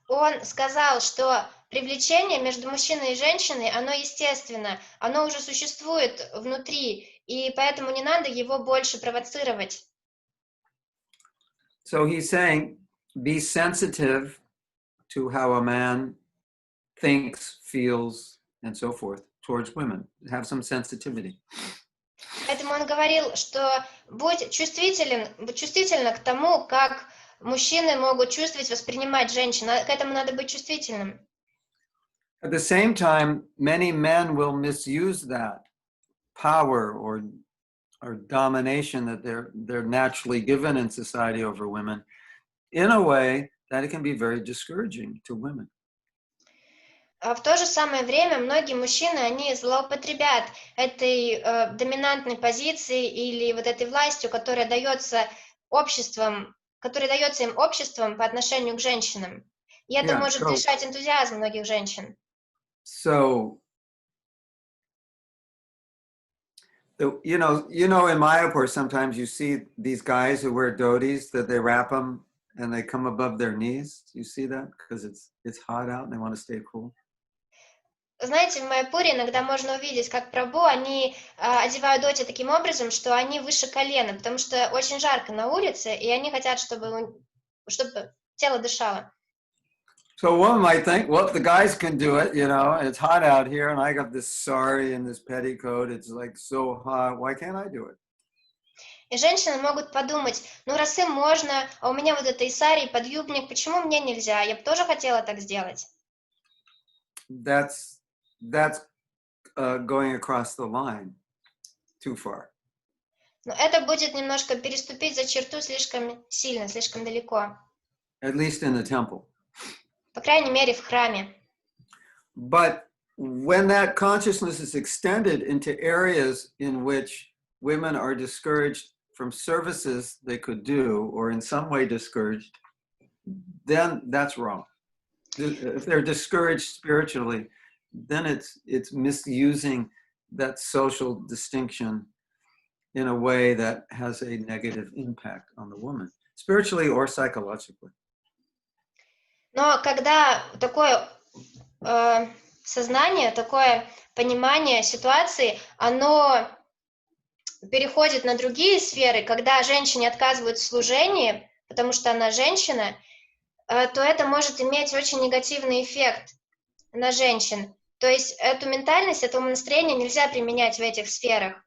Speaker 2: Он сказал, что привлечение между мужчиной и женщиной, оно естественно, оно уже существует внутри, и поэтому не надо его больше провоцировать.
Speaker 1: So he's saying, be sensitive to how a man thinks, feels, and so forth towards women. Have some sensitivity.
Speaker 2: Поэтому он говорил, что будь чувствительна к тому, как мужчины могут чувствовать, воспринимать женщин. К этому надо быть чувствительным.
Speaker 1: At the same time, many men will misuse that power or domination that they're naturally given in society over women in a way that it can be very discouraging to women.
Speaker 2: А в то же самое время многие мужчины, они злоупотребят этой доминантной позицией или вот этой властью, которая дается им обществом по отношению к женщинам. И это может лишать энтузиазма многих женщин.
Speaker 1: So, you know, in Mayapur, sometimes you see these guys who wear dhotis that they wrap them and they come above their knees. You see that? Because it's hot out and they want to stay cool.
Speaker 2: Знаете, в Майяпуре иногда можно увидеть, как прабху, они одевают доти таким образом, что они выше колена, потому что очень жарко на улице, и они хотят, чтобы тело дышало.
Speaker 1: So one might think, well, the guys can do it, it's hot out here, and I got this sari and this petticoat, it's like so hot, why can't I do it?
Speaker 2: И женщины могут подумать, раз им можно, а у меня вот это и сари, и подъюбник, почему мне нельзя? Я бы тоже хотела так сделать.
Speaker 1: That's going across the line too far.
Speaker 2: Но это будет немножко переступить за черту слишком сильно, слишком далеко.
Speaker 1: At least in the temple.
Speaker 2: По крайней мере, в храме.
Speaker 1: But when that consciousness is extended into areas in which women are discouraged from services they could do, or in some way discouraged, then that's wrong. If they're discouraged spiritually, then it's misusing that social distinction in a way that has a negative impact on the woman, spiritually or psychologically.
Speaker 2: Но когда такое сознание, такое понимание ситуации, оно переходит на другие сферы, когда женщине отказывают в служении, потому что она женщина, то это может иметь очень негативный эффект на женщин. То есть эту ментальность, это умонастроение нельзя применять в этих сферах,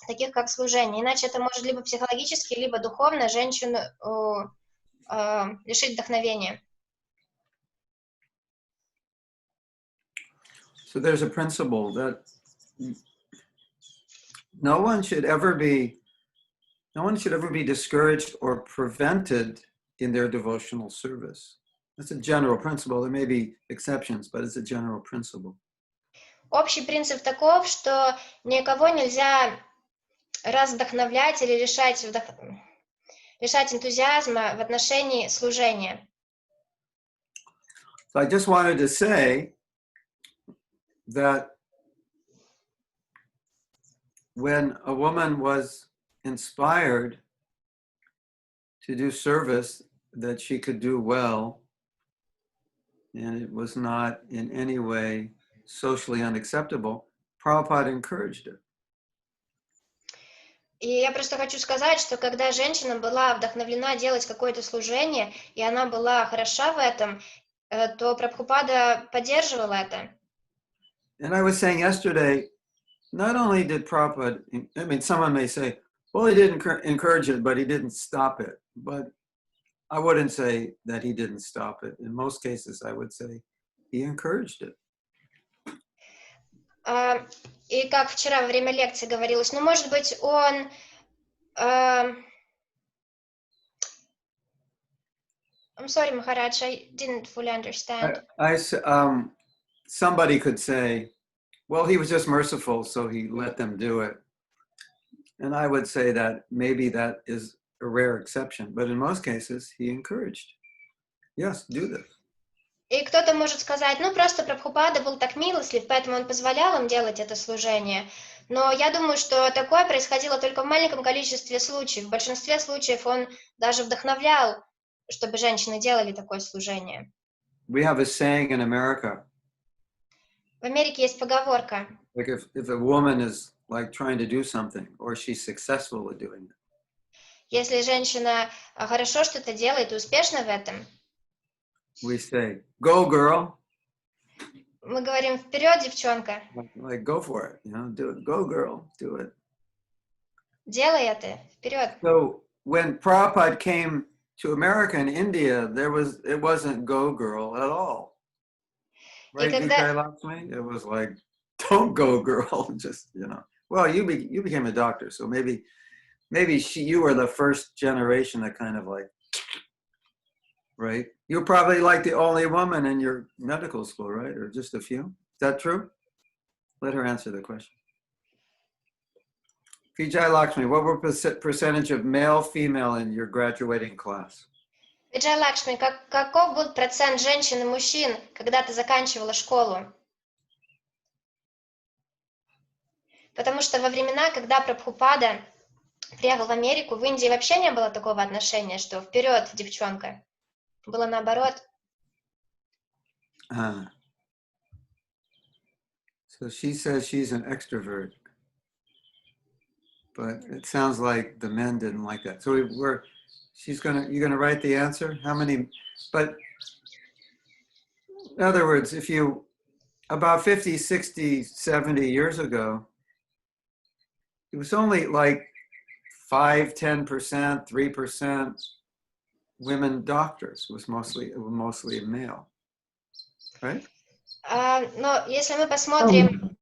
Speaker 2: таких как служение. Иначе это может либо психологически, либо духовно женщину лишить вдохновения.
Speaker 1: So there's a principle that no one should ever be discouraged or prevented in their devotional service. That's a general principle. There may be exceptions, but it's a general principle.
Speaker 2: Общий принцип таков, что никого нельзя раздохновлять или лишать энтузиазма в отношении служения.
Speaker 1: So I just wanted to say that when a woman was inspired to do service that she could do well, and it was not in any way socially unacceptable, Prabhupada encouraged it.
Speaker 2: И я просто хочу сказать, что когда женщина была вдохновлена делать какое-то служение, и она была хороша в этом, то Прабхупада поддерживал это.
Speaker 1: And I was saying yesterday, not only did Prabhupada, someone may say, well, he didn't encourage it, but he didn't stop it. But I wouldn't say that he didn't stop it. In most cases, I would say he encouraged it.
Speaker 2: И как вчера во время лекции говорилось, может быть, он... I'm sorry, Maharaj, I didn't fully understand.
Speaker 1: somebody could say, well, he was just merciful, so he let them do it. And I would say that maybe that is a rare exception, but in most cases, he encouraged. Yes, do this.
Speaker 2: И кто-то может сказать, ну просто Прабхупада был так милостлив, поэтому он позволял им делать это служение. Но я думаю, что такое происходило только в маленьком количестве случаев. В большинстве случаев он даже вдохновлял, чтобы женщины делали такое служение.
Speaker 1: We have a saying in America.
Speaker 2: В Америке есть поговорка.
Speaker 1: Like if a woman is like trying to do something, or she's successful at doing it.
Speaker 2: Если женщина хорошо что-то делает и успешна в этом,
Speaker 1: We say, go girl.
Speaker 2: мы говорим, вперед, девчонка,
Speaker 1: Like go for it, you know, do it. Go girl, do it.
Speaker 2: делай это, вперед.
Speaker 1: So when Prabhupada came to America and India, it wasn't go girl at all. Right,
Speaker 2: когда-
Speaker 1: Lakshmi? It was like, don't go girl, just, you know. Well, you became a doctor, so maybe you were the first generation that kind of like, right? You're probably like the only woman in your medical school, right? Or just a few? Is that true? Let her answer the question. Vijay Lakshmi, what were percentage of male, female in your graduating class?
Speaker 2: Виджай Лакшми, каков был процент женщин и мужчин, когда ты заканчивала школу? Потому что во времена, когда Прабхупада приехал в Америку, в Индии вообще не было такого отношения, что вперед, девчонка. Было наоборот.
Speaker 1: So she says she's an extrovert, but it sounds like the men didn't like that. So you're gonna write the answer? How many? But in other words, about 50, 60, 70 years ago, it was only like 5, 10%, 3% women doctors. It was mostly male, right?
Speaker 2: Но если мы посмотрим...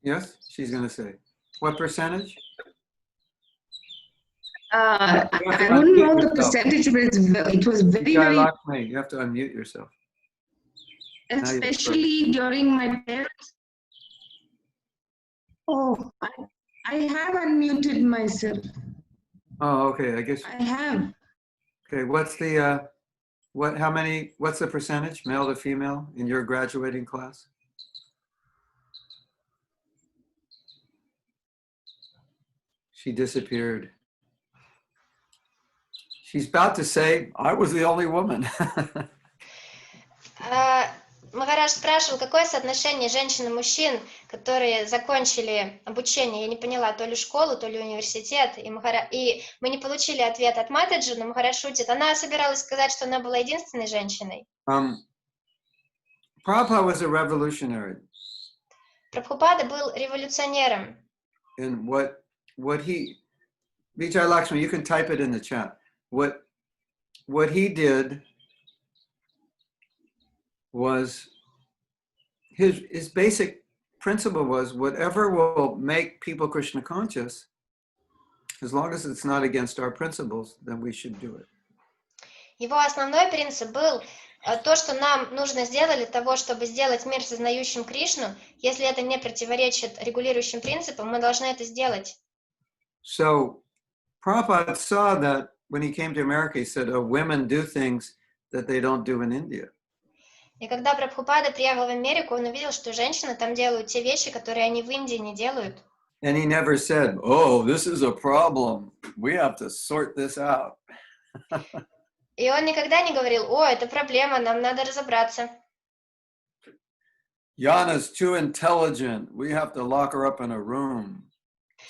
Speaker 1: Yes, she's going to say. What percentage?
Speaker 6: I don't know the percentage, but it was very, very,
Speaker 1: Lakshmi, you have to unmute yourself.
Speaker 6: especially during my parents. Oh, I have unmuted myself.
Speaker 1: Oh, okay. I guess.
Speaker 6: I have.
Speaker 1: Okay. What's the what's the percentage, male to female, in your graduating class? She disappeared. She's about to say, I was the only woman.
Speaker 2: Махарадж спрашивал, какое соотношение женщин и мужчин, которые закончили обучение, я не поняла, то ли школу, то ли университет, и мы не получили ответ от Матаджи, но Махарадж шутит, она собиралась сказать, что она была единственной женщиной.
Speaker 1: Prabhupada was a revolutionary.
Speaker 2: Прабхупада был революционером.
Speaker 1: And what he, Vijay Lakshmi, you can type it in the chat. What he did was his basic principle was whatever will make people Krishna conscious, as long as it's not against our principles, then we should do it.
Speaker 2: Его основной принцип был то, что нам нужно сделать для того, чтобы сделать мир сознающим Кришну, если это не противоречит регулирующим принципам, мы должны это сделать.
Speaker 1: So Prabhupada saw that when he came to America, he said, oh, women do things that they don't do in India.
Speaker 2: И когда Прабхупада приехал в Америку, он увидел, что женщины там делают те вещи, которые они в Индии не делают.
Speaker 1: And he never said, oh, this is a problem. We have to sort this out.
Speaker 2: И он никогда не говорил, о, это проблема, нам надо разобраться.
Speaker 1: Yana's too intelligent. We have to lock her up in a room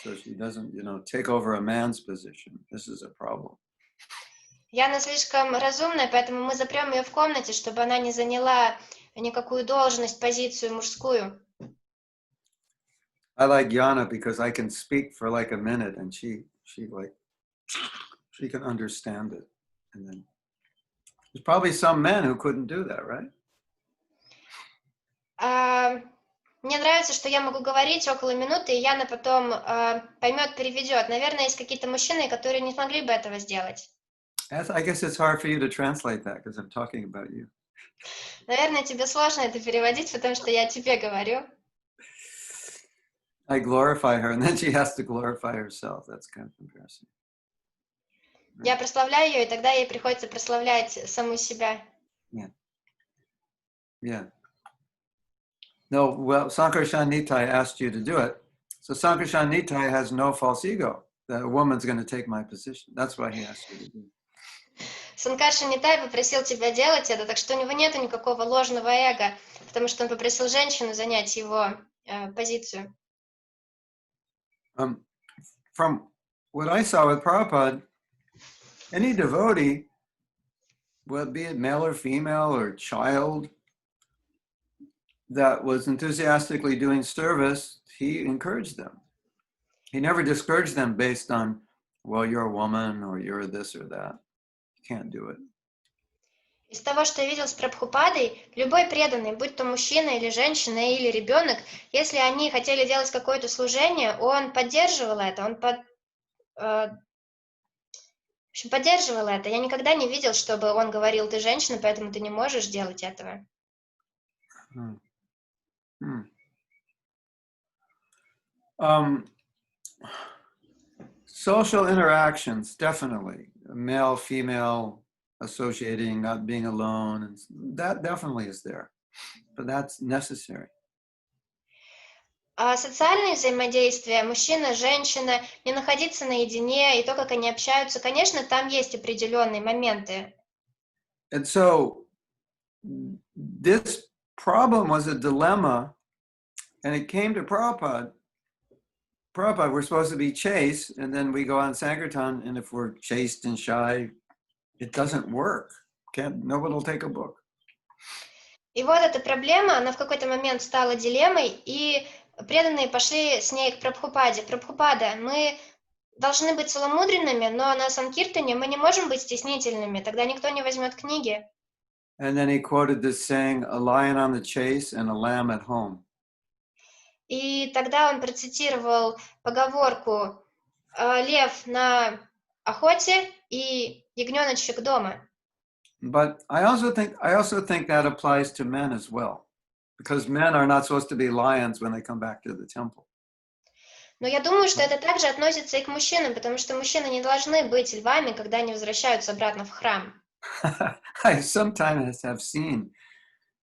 Speaker 1: so she doesn't, take over a man's position. This is a problem.
Speaker 2: Яна слишком разумная, поэтому мы запрем ее в комнате, чтобы она не заняла никакую должность, позицию мужскую.
Speaker 1: I like Yana because I can speak for like a minute and she can understand it. And then there's probably some men who couldn't do that, right?
Speaker 2: Мне нравится, что я могу говорить около минуты, и Яна потом поймет, переведет. Наверное, есть какие-то мужчины, которые не смогли бы этого сделать.
Speaker 1: I guess it's hard for you to translate that because I'm talking about you.
Speaker 2: Наверное, тебе сложно это переводить, потому что я тебе говорю.
Speaker 1: I glorify her, and then she has to glorify herself. That's kind of embarrassing.
Speaker 2: Я прославляю ее, и тогда ей приходится прославлять саму себя.
Speaker 1: Yeah. No, well, Sankarshan Nitai asked you to do it. So Sankarshan Nitai has no false ego that a woman's going to take my position. That's why he asked you to do it.
Speaker 2: Санкарша Нитай попросил тебя делать это, так что у него нет никакого ложного эго, потому что он попросил женщину занять его позицию.
Speaker 1: From what I saw with Prabhupada, any devotee, well, be it male or female or child, that was enthusiastically doing service, he encouraged them. He never discouraged them based on, well, you're a woman or you're this or that. You can't do it.
Speaker 2: Из того, что я видел с Прабхупадой, любой преданный, будь то мужчина или женщина или ребенок, если они хотели делать какое-то служение, он поддерживал это, поддерживал это. Я никогда не видел, чтобы он говорил, ты женщина, поэтому ты не можешь делать этого.
Speaker 1: Social interactions, definitely. Male, female, associating, not being alone, and that definitely is there. But that's necessary.
Speaker 2: А социальные взаимодействия, мужчина, женщина, не находиться наедине, и то, как они общаются, конечно, там есть определенные моменты.
Speaker 1: And so this problem was a dilemma, and it came to Prabhupada. Prabhupada, we're supposed to be chaste, and then we go on Sankirtan, and if we're chaste and shy, it doesn't work. Nobody will take a book.
Speaker 2: И вот эта проблема, она в какой-то момент стала дилеммой, и преданные пошли с ней к Прабхупаде. Прабхупада, мы должны быть целомудренными, но на Санкиртане мы не можем быть стеснительными, тогда никто не возьмет книги.
Speaker 1: And then he quoted this saying, a lion on the chase and a lamb at home.
Speaker 2: И тогда он процитировал поговорку «Лев на охоте и ягненочек дома».
Speaker 1: But I also think that applies to men as well, because men are not supposed to be lions when they come back to the temple.
Speaker 2: Но я думаю, что это также относится и к мужчинам, потому что мужчины не должны быть львами, когда они возвращаются обратно в храм.
Speaker 1: I sometimes have seen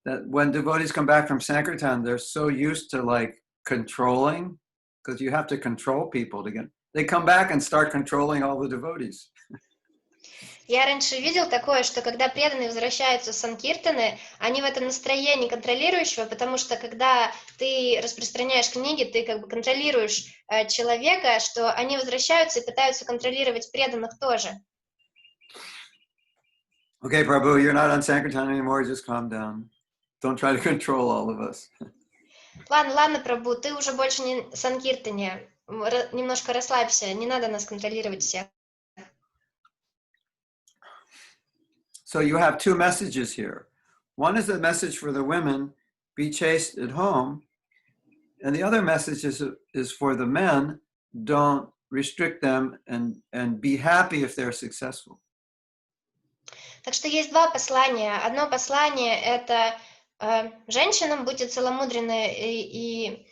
Speaker 1: that when devotees come back from Sankirtan, they're so used to like controlling, because you have to control people to get. They come back and start controlling all the devotees.
Speaker 2: Я раньше видел такое, что когда преданные возвращаются с Санкиртаны, они в этом настроении контролирующего, потому что когда ты распространяешь книги, ты как бы контролируешь человека, что они возвращаются и пытаются контролировать преданных тоже.
Speaker 1: Okay, Prabhu, you're not on Sankirtan anymore. Just calm down. Don't try to control all of us.
Speaker 2: Ладно, Прабху, ты уже больше не в Санкиртане. Немножко расслабься, не надо нас контролировать всех.
Speaker 1: So you have two messages here. One is a message for the women, be chaste at home. And the other message is for the men, don't restrict them and be happy if they're successful.
Speaker 2: Так что есть два послания. Одно послание – это женщинам будьте целомудренны и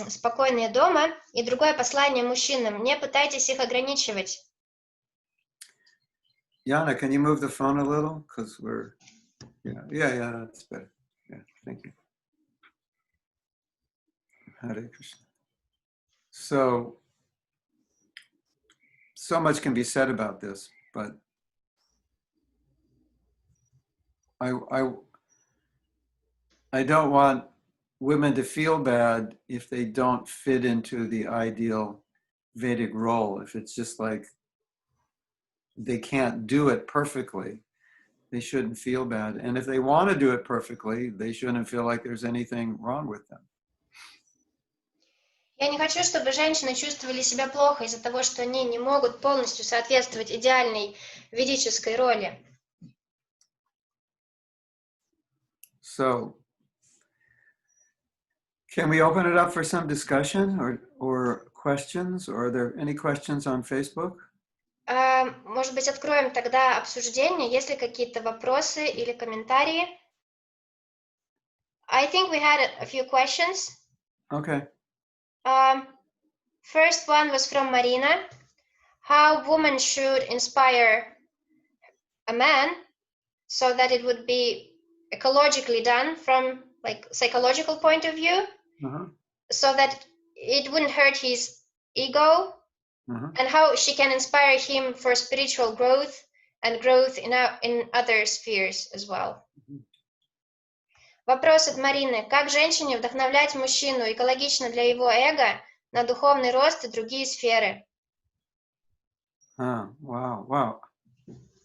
Speaker 2: спокойные дома. И другое послание мужчинам – не пытайтесь их ограничивать.
Speaker 1: Yana, can you move the phone a little? Because we're, yeah, that's better. Yeah, thank you. Hare Krishna. So much can be said about this, but I don't want women to feel bad if they don't fit into the ideal Vedic role. If it's just like they can't do it perfectly, they shouldn't feel bad. And if they want to do it perfectly, they shouldn't feel like there's anything wrong with them.
Speaker 2: Я не хочу, чтобы женщины чувствовали себя плохо из-за того, что они не могут полностью соответствовать идеальной ведической роли.
Speaker 1: So, can we open it up for some discussion or questions? Or are there any questions on Facebook?
Speaker 2: Может быть, откроем тогда обсуждение, есть ли какие-то вопросы или комментарии? I think we had a few questions.
Speaker 1: Okay.
Speaker 2: First one was from Marina. How women should inspire a man so that it would be ecologically done from like psychological point of view, so that it wouldn't hurt his ego, and how she can inspire him for spiritual growth and growth in other spheres as well. Вопрос от Марины. Как женщине вдохновлять мужчину экологично для его эго на духовный рост и другие сферы?
Speaker 1: Wow.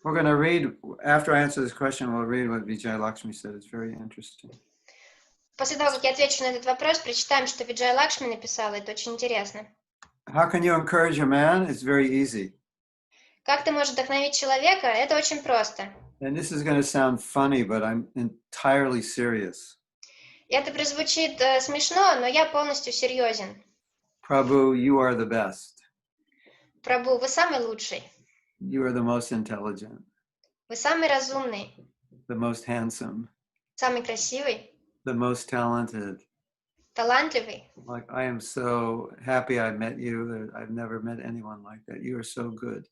Speaker 1: We're going to read, after I answer this question, we'll read what Vijay Lakshmi said. It's very interesting.
Speaker 2: После того, как я отвечу на этот вопрос, прочитаем, что Виджая Лакшми написала. Это очень интересно.
Speaker 1: How can you encourage a man? It's very easy.
Speaker 2: Как ты можешь вдохновить человека? Это очень просто.
Speaker 1: And this is going to sound funny, but I'm entirely serious.
Speaker 2: И это прозвучит смешно, но я полностью серьезен.
Speaker 1: Prabhu, you are the best.
Speaker 2: Прабху, вы самый лучший.
Speaker 1: You are the most intelligent.
Speaker 2: Вы самый разумный.
Speaker 1: The most handsome.
Speaker 2: Самый красивый.
Speaker 1: The most talented.
Speaker 2: Талантливый.
Speaker 1: Like, I am so happy I met you. I've never met anyone like that. You are so good.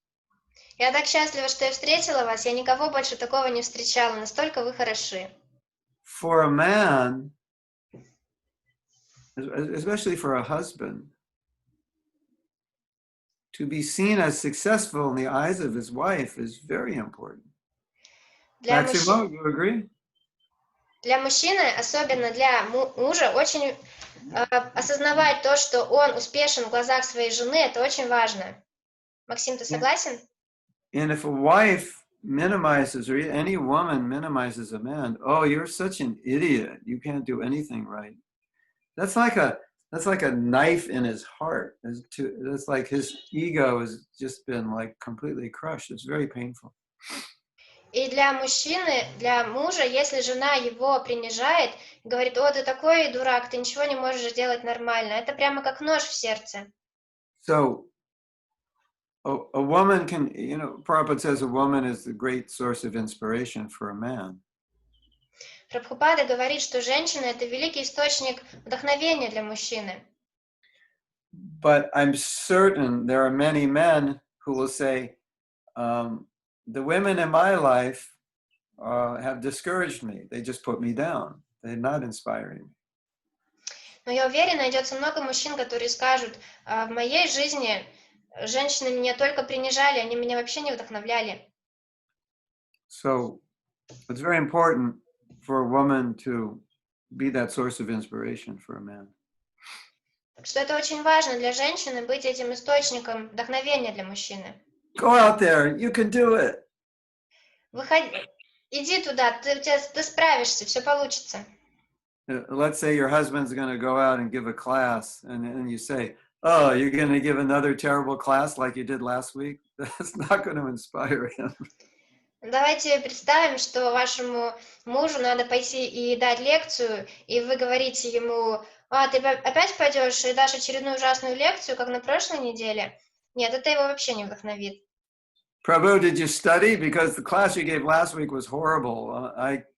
Speaker 2: Я так счастлива, что я встретила вас. Я никого больше такого не встречала. Настолько вы хороши.
Speaker 1: For a man, especially for a husband, to be seen as successful in the eyes of his wife is very important. Maximo, you agree?
Speaker 2: Для мужчины, особенно для мужа, очень осознавать то, что он успешен в глазах своей жены, это очень важно. Максим, ты согласен?
Speaker 1: And if a wife minimizes, or any woman minimizes a man, oh, you're such an idiot. You can't do anything right. That's like a knife in his heart. It's like his ego has just been like completely crushed. It's very painful.
Speaker 2: И для мужчины, для мужа, если жена его принижает, говорит: о, ты такой дурак, ты ничего не можешь делать нормально, это прямо как нож в сердце.
Speaker 1: So a woman can, Prabhupada says a woman is the great source of inspiration for a man.
Speaker 2: Прабхупада говорит, что женщина — это великий источник вдохновения для мужчины.
Speaker 1: But I'm certain there are many men who will say, the women in my life have discouraged me. They just put me down. They're not inspiring me.
Speaker 2: Но я уверена, найдется много мужчин, которые скажут: в моей жизни женщины меня только принижали, они меня вообще не вдохновляли.
Speaker 1: So it's very important for a woman to be that source of inspiration for a man.
Speaker 2: Так что это очень важно для женщины быть этим источником вдохновения для мужчины.
Speaker 1: Go out there, you can do it.
Speaker 2: Выходи, иди туда, ты справишься, все получится.
Speaker 1: Let's say your husband's going to go out and give a class, and you say, oh, you're going to give another terrible class like you did last week? That's not going to inspire him.
Speaker 2: Давайте представим, что вашему мужу надо пойти и дать лекцию, и вы говорите ему: а, ты опять пойдешь и дашь очередную ужасную лекцию, как на прошлой неделе? Нет, это его вообще не вдохновит.
Speaker 1: Prabhu, did you study? Because the class you gave last week was horrible.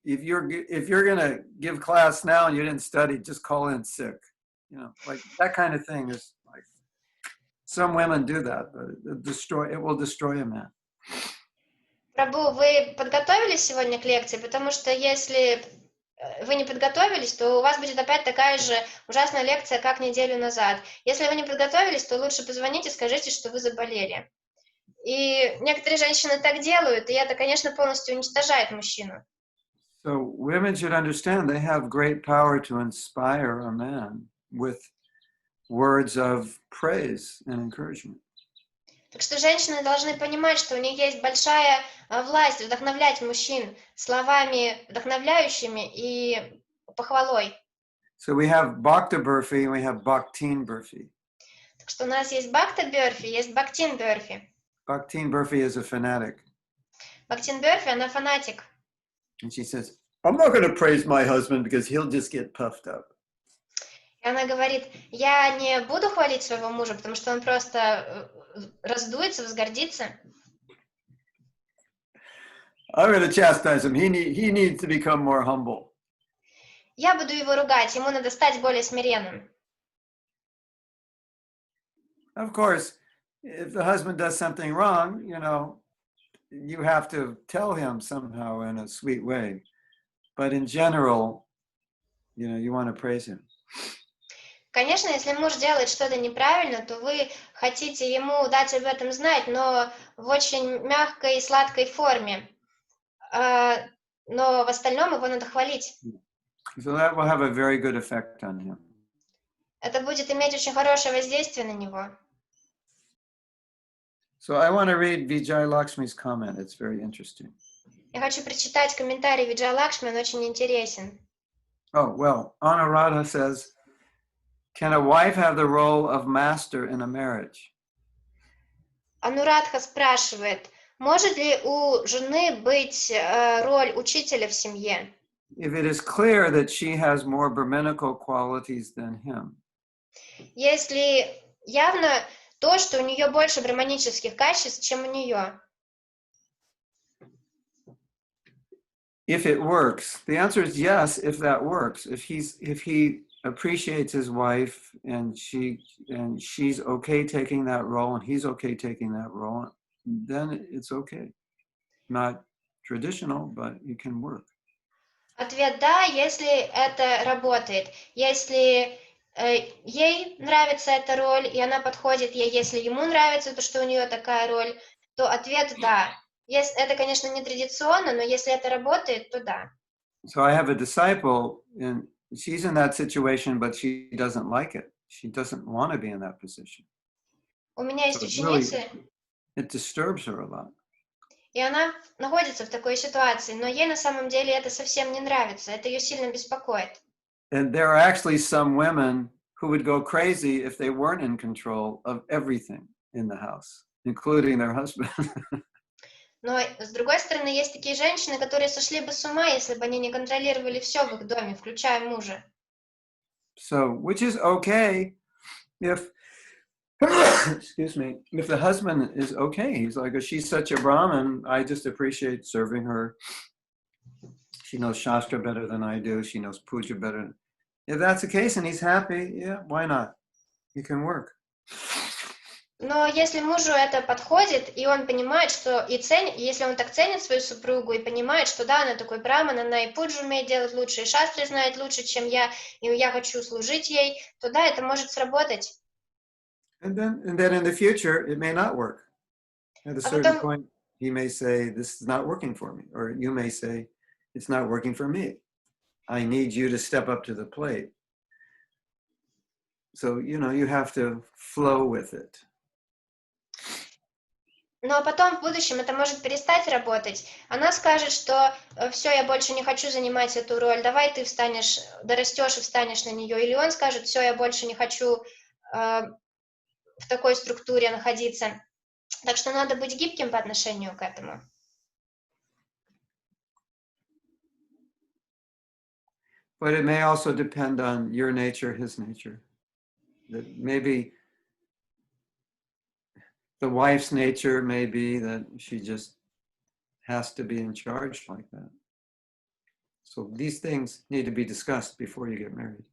Speaker 1: If you're going to give class now and you didn't study, just call in sick. Like that kind of thing is like, some women do that, but it will destroy a man.
Speaker 2: Прабху, вы подготовились сегодня к лекции? Потому что если вы не подготовились, то у вас будет опять такая же ужасная лекция, как неделю назад. Если вы не подготовились, то лучше позвоните, скажите, что вы заболели. И некоторые женщины так делают, и это, конечно, полностью уничтожает мужчину.
Speaker 1: So women should understand they have great power to inspire a man with words of praise and encouragement.
Speaker 2: Так что женщины должны понимать, что у них есть большая власть вдохновлять мужчин словами вдохновляющими и похвалой.
Speaker 1: So we have Bhakta Burfi and we have Bhaktin Burfi.
Speaker 2: Так что у нас есть Бхакта Бёрфи, есть Бхактин Бёрфи.
Speaker 1: Bhaktin Burfi is a fanatic.
Speaker 2: Бхактин Бёрфи, она фанатик.
Speaker 1: And she says, I'm not going to praise my husband because he'll just get puffed up.
Speaker 2: И она говорит: я не буду хвалить своего мужа, потому что он просто раздуется, возгордится.
Speaker 1: I'm going to chastise him. He needs to become more humble.
Speaker 2: Я буду его ругать, ему надо стать более смиренным.
Speaker 1: Of course, if the husband does something wrong, you have to tell him somehow in a sweet way. But in general, you want to praise him.
Speaker 2: Конечно, если муж делает что-то неправильно, то вы хотите ему дать об этом знать, но в очень мягкой и сладкой форме. Но в остальном его надо хвалить.
Speaker 1: So that will have a very good effect on him.
Speaker 2: Это будет иметь очень хорошее воздействие на него.
Speaker 1: So I want to read Vijay Lakshmi's comment. It's very interesting.
Speaker 2: Я хочу прочитать комментарий Виджая Лакшми, он очень интересен.
Speaker 1: Oh, well, Anuradha says, can a wife have the role of master in a marriage?
Speaker 2: Анурадха спрашивает, может ли у жены быть роль учителя в семье?
Speaker 1: If it is clear that she has more Brahminical qualities than him.
Speaker 2: Если явно то, что у нее больше брахманических качеств, чем у нее.
Speaker 1: If it works, the answer is yes, if that works. If he appreciates his wife and she's okay taking that role and he's okay taking that role, then it's okay. Not traditional, but it can work.
Speaker 2: Ответ да, если это работает. Если ей нравится эта роль, и она подходит ей, если ему нравится то, что у нее такая роль, то ответ да. Это, конечно, не традиционно, но если это работает, то да.
Speaker 1: So I have a disciple, and she's in that situation, but she doesn't like it. She doesn't want to be in that position.
Speaker 2: У меня есть
Speaker 1: So
Speaker 2: ученицы,
Speaker 1: it disturbs her a lot.
Speaker 2: и она находится в такой ситуации, но ей на самом деле это совсем не нравится, это ее сильно беспокоит.
Speaker 1: And there are actually some women who would go crazy if they weren't in control of everything in the house, including their husband.
Speaker 2: Но, с другой стороны, есть такие женщины, которые сошли бы с ума, если бы они не контролировали все в их доме, включая мужа.
Speaker 1: So, which is okay if, excuse me, if the husband is okay. He's like, she's such a Brahmin, I just appreciate serving her. She knows Shastra better than I do. She knows Puja better. If that's the case and he's happy, yeah, why not? It can work.
Speaker 2: Но если мужу это подходит, и он понимает, что если он так ценит свою супругу и понимает, что да, она такой браман, она и пуджу умеет делать лучше, и шастры знает лучше, чем я, и я хочу служить ей, то да, это может сработать.
Speaker 1: And then in the future, it may not work. At a certain point, he may say, this is not working for me. Or you may say, it's not working for me. I need you to step up to the plate. So, you have to flow with it.
Speaker 2: Но потом в будущем это может перестать работать. Она скажет, что все, я больше не хочу занимать эту роль, давай ты встанешь, дорастешь и встанешь на нее. Или он скажет, все, я больше не хочу в такой структуре находиться. Так что надо быть гибким по отношению к этому.
Speaker 1: But it may also depend on your nature, his nature. That maybe the wife's nature may be that she just has to be in charge like that. So these things need to be discussed before you get married.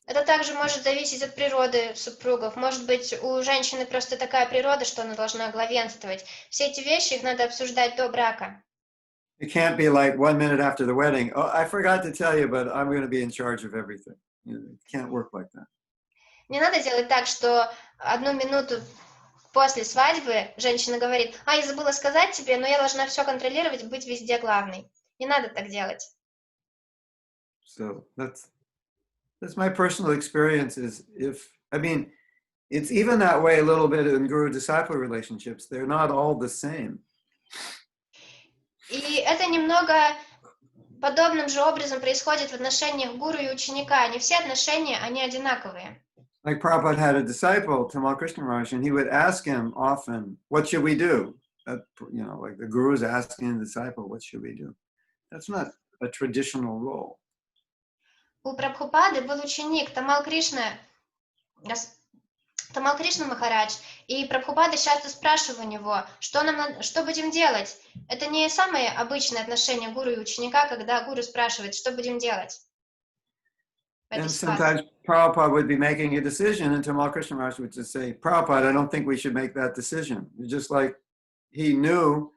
Speaker 2: Это также может зависеть от природы супругов. Может быть, у женщины просто такая природа, что она должна главенствовать. Все эти вещи, их надо обсуждать до брака.
Speaker 1: It can't be like 1 minute after the wedding, oh, I forgot to tell you, but I'm going to be in charge of everything. It can't work like that.
Speaker 2: Не надо делать так, что 1 минуту после свадьбы женщина говорит, я забыла сказать тебе, но я должна все контролировать, быть везде главной. Не надо так делать.
Speaker 1: So that's my personal experience is it's even that way a little bit in guru-disciple relationships. They're not all the same.
Speaker 2: И это немного подобным же образом происходит в отношениях гуру и ученика. Не все отношения, они одинаковые.
Speaker 1: Like Prabhupada had a disciple, Tamal Krishna Maharaj, and he would ask him often, what should we do? Like the guru is asking the disciple, what should we do? That's not a traditional role.
Speaker 2: У Прабхупады был ученик Тамал Кришна. Тамал Кришна Махарадж, и Прабхупада часто спрашивал у него, что будем делать? Это не самое обычное отношение гуру и ученика, когда гуру спрашивает, что будем делать.
Speaker 1: And sometimes Prabhupada would be making a decision, and Tamal Krishna Maharaj would just say, Prabhupada, I don't think we should make that decision. Just like he knew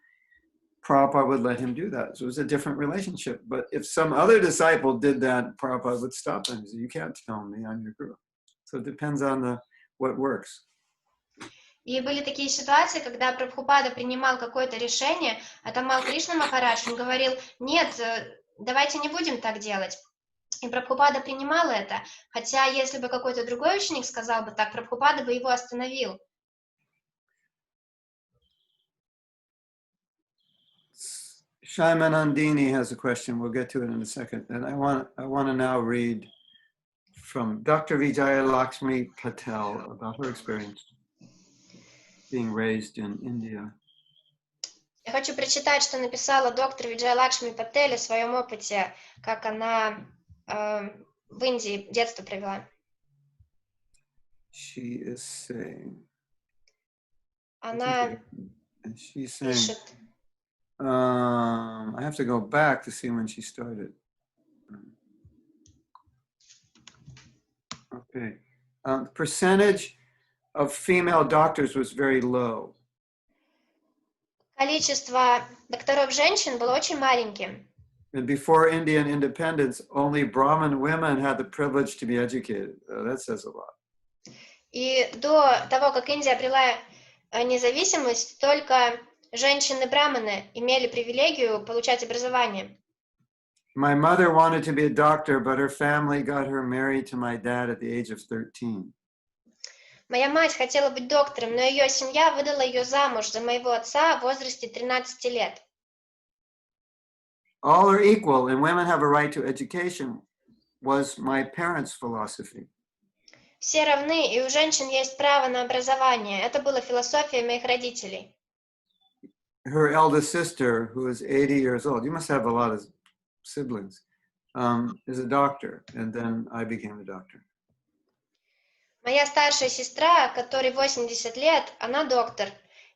Speaker 1: Prabhupada would let him do that. So it was a different relationship. But if some other disciple did that, Prabhupada would stop them and say, you can't tell me, I'm your guru. So it depends on what works.
Speaker 2: И были такие ситуации, когда Прабхупада принимал какое-то решение, а Тамал Кришна Махарадж, он говорил, нет, давайте не будем так делать. И Прабхупада принимал это, хотя если бы какой-то другой ученик сказал бы так, Прабхупада бы его остановил.
Speaker 1: Shaimanandini has a question. We'll get to it in a second. And I want to now read from Dr. Vijaya Lakshmi Patel about her experience being raised in India.
Speaker 2: Я хочу прочитать, что написала доктор Виджая Лакшми Патель о своем опыте, как она в Индии детство провела.
Speaker 1: She is saying.
Speaker 2: Она
Speaker 1: she's saying.
Speaker 2: пишет.
Speaker 1: I have to go back to see when she started. Okay. Percentage of female doctors was very low.
Speaker 2: Количество докторов женщин было очень маленьким.
Speaker 1: And before Indian independence, only Brahmin women had the privilege to be educated. That says a lot.
Speaker 2: И до того, как Индия обрела независимость, только женщины-браманы имели привилегию получать образование.
Speaker 1: My mother wanted to be a doctor, but her family got her married to my dad at the age of 13.
Speaker 2: Моя мать хотела быть доктором, но ее семья выдала ее замуж за моего отца в возрасте 13 лет.
Speaker 1: All are equal and women have a right to education was my parents' philosophy.
Speaker 2: Все равны, и у женщин есть право на образование. Это была философия моих родителей.
Speaker 1: Her eldest sister, who is 80 years old, you must have a lot of siblings, is a doctor, and then I became a doctor.
Speaker 2: Моя старшая сестра, которой 80 лет, она доктор,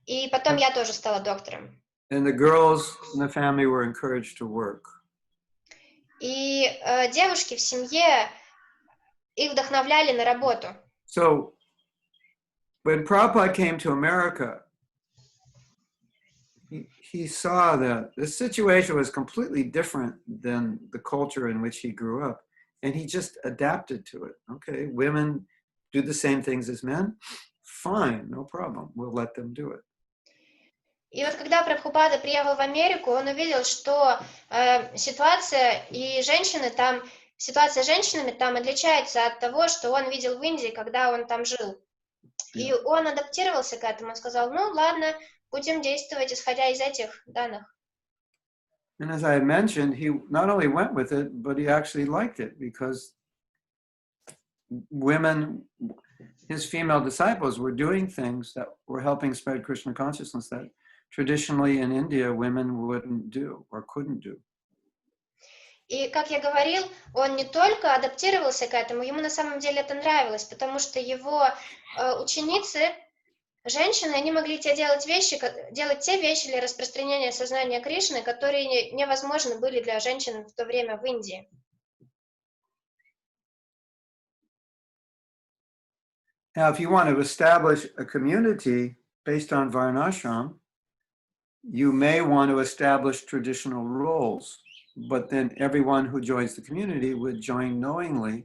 Speaker 2: и потом я тоже стала доктором.
Speaker 1: And the girls in the family were encouraged to work.
Speaker 2: И девушки в семье, их вдохновляли на работу.
Speaker 1: So, when Prabhupada came to America, he saw that the situation was completely different than the culture in which he grew up, and he just adapted to it. Okay, women do the same things as men, fine, no problem, we'll let them do it.
Speaker 2: И вот когда Прабхупада приехал в Америку, он увидел, что ситуация с женщинами там отличается от того, что он видел в Индии, когда он там жил. И он адаптировался к этому, он сказал, ну ладно, будем действовать, исходя из этих данных.
Speaker 1: And as I had mentioned, he not only went with it, but he actually liked it because women, his female disciples, were doing things that were helping spread Krishna consciousness that traditionally in India women wouldn't do or couldn't do.
Speaker 2: И, как я говорил, он не только адаптировался к этому, ему на самом деле это нравилось, потому что его ученицы, женщины, они могли делать те вещи для распространения сознания Кришны, которые невозможны были для женщин в то время в Индии.
Speaker 1: Now, if you want to establish a community based on varnashram, you may want to establish traditional roles, but then everyone who joins the community would join knowingly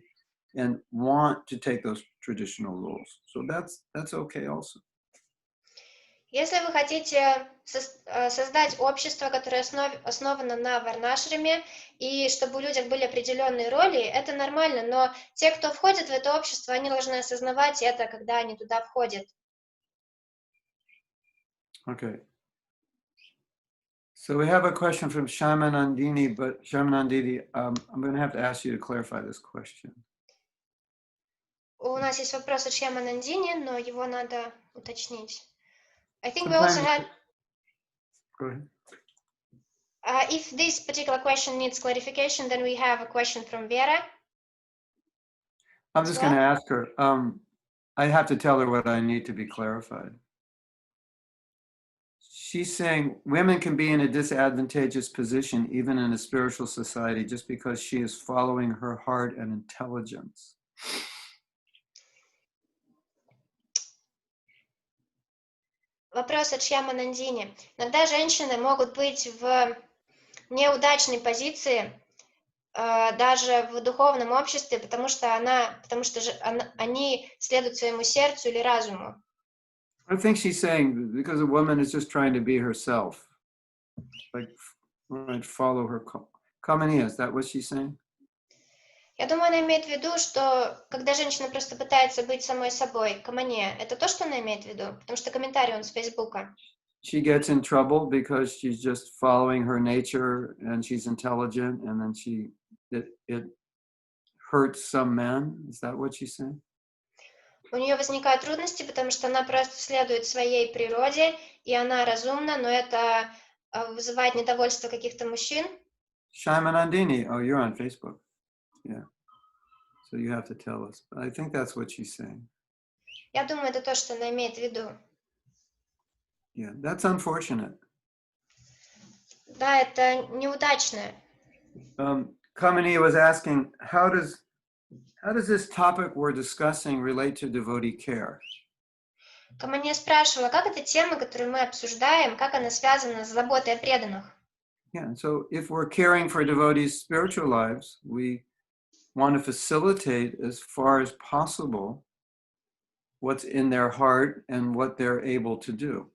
Speaker 1: and want to take those traditional roles. So that's okay also.
Speaker 2: Если вы хотите создать общество, которое основано на варнашраме, и чтобы у людей были определенные роли, это нормально, но те, кто входит в это общество, они должны осознавать это, когда они туда входят.
Speaker 1: Okay. So we have a question from Shyamanandini, but Shyamanandini, I'm going to have to ask you to clarify this question.
Speaker 2: У нас есть вопрос от Шьяманандини, но его надо уточнить. I think we also had...
Speaker 1: Go ahead.
Speaker 2: If this particular question needs clarification, then we have a question from Vera.
Speaker 1: I'm just going to ask her, I have to tell her what I need to be clarified. She's saying women can be in a disadvantageous position even in a spiritual society just because she is following her heart and intelligence.
Speaker 2: Вопрос от Шьяманандини. Иногда женщины могут быть в неудачной позиции, даже в духовном обществе, потому что они следуют своему сердцу или разуму.
Speaker 1: I think she's saying because a woman is just trying to be herself, like right, follow her kamaniya. Is that what she's saying?
Speaker 2: Я думаю, она имеет в виду, что когда женщина просто пытается быть самой собой, камания, это то, что она имеет в виду? Потому что комментарий он с Фейсбука.
Speaker 1: She gets in trouble because she's just following her nature and she's intelligent, and then it hurts some men. Is that what she's saying?
Speaker 2: У нее возникают трудности, потому что она просто следует своей природе, и она разумна, но это вызывает недовольство каких-то мужчин.
Speaker 1: Shaimanandini, oh, you're on Facebook. Yeah. So you have to tell us. But I think that's what she's saying.
Speaker 2: Я думаю, это то, что она имеет в виду.
Speaker 1: Yeah, that's unfortunate.
Speaker 2: Да, это неудачно.
Speaker 1: Kamini was asking, how does this topic we're discussing relate to devotee care?
Speaker 2: Камания спрашивала, как эта тема, которую мы обсуждаем, как она связана с заботой о преданных?
Speaker 1: Yeah, so if we're caring for devotees' spiritual lives, we want to facilitate as far as possible what's in their heart and what they're able to do.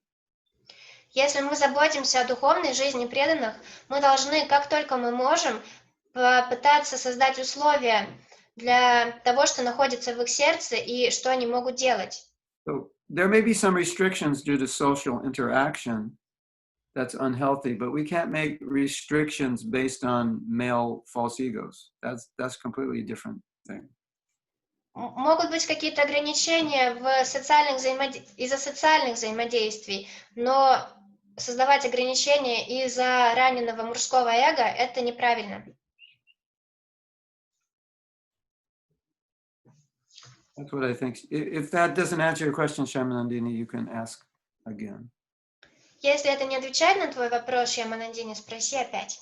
Speaker 2: Если мы заботимся о духовной жизни преданных, мы должны, как только мы можем, попытаться создать условия для того, что находится в их сердце и что они могут делать.
Speaker 1: So there may be some restrictions due to social interaction that's unhealthy, but we can't make restrictions based on male false egos. That's completely a different thing.
Speaker 2: Могут быть какие-то ограничения из-за социальных взаимодействий, но создавать ограничения из-за раненого мужского эго – это неправильно.
Speaker 1: That's what I think. If that doesn't answer your question, Shyamanandini, you can ask again.
Speaker 2: Если это не отвечает на твой вопрос, Шьяманандини, спроси опять.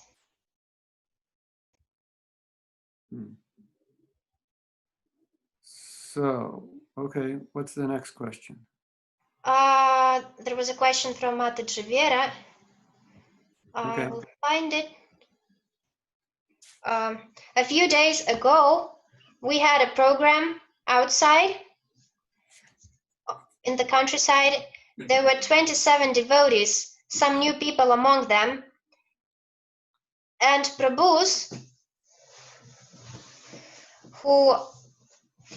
Speaker 1: So, okay, what's the next question?
Speaker 2: There was a question from Mata Jivera.
Speaker 1: Okay.
Speaker 2: I will find it. A few days ago, we had a program outside in the countryside. There were 27 devotees, some new people among them, and Prabhus, who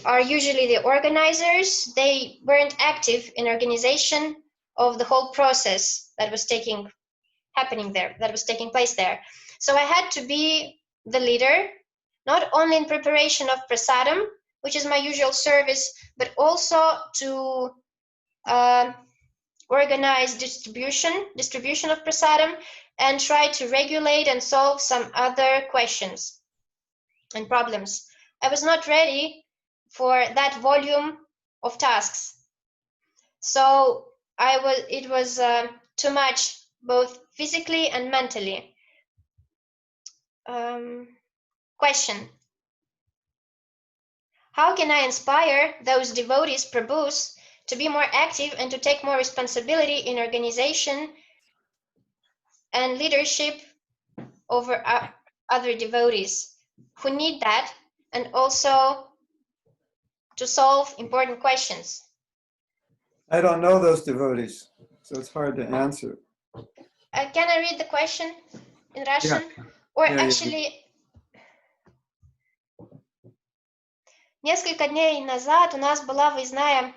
Speaker 2: are usually the organizers, they weren't active in organization of the whole process that was taking place there. So I had to be the leader, not only in preparation of prasadam, which is my usual service, but also to organize distribution of prasadam and try to regulate and solve some other questions and problems. I was not ready for that volume of tasks. So it was too much, both physically and mentally. Question. How can I inspire those devotees, Prabhus, to be more active and to take more responsibility in organization and leadership over other devotees who need that, and also to solve important questions?
Speaker 1: I don't know those devotees, so it's hard to answer.
Speaker 2: Can I read the question in Russian? Yeah. Or
Speaker 1: Yeah,
Speaker 2: actually, несколько дней назад у нас была выездная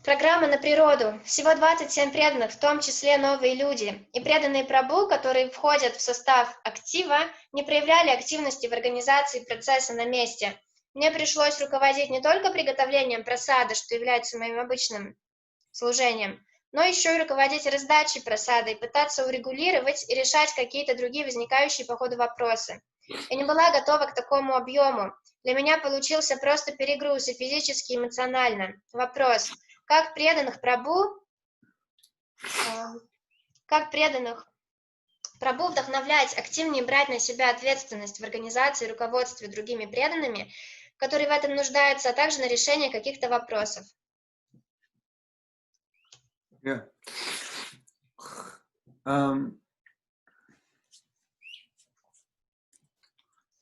Speaker 2: программа на природу. Всего 27 преданных, в том числе новые люди. И преданные Прабху, которые входят в состав актива, не проявляли активности в организации процесса на месте. Мне пришлось руководить не только приготовлением прасады, что является моим обычным служением, но еще и руководить раздачей прасады и пытаться урегулировать и решать какие-то другие возникающие по ходу вопросы. Я не была готова к такому объему. Для меня получился просто перегруз и физически, и эмоционально. Вопрос. Как преданных Прабху вдохновлять активнее брать на себя ответственность в организации и руководстве другими преданными, которые в этом нуждаются, а также на решение каких-то вопросов?
Speaker 1: Yeah.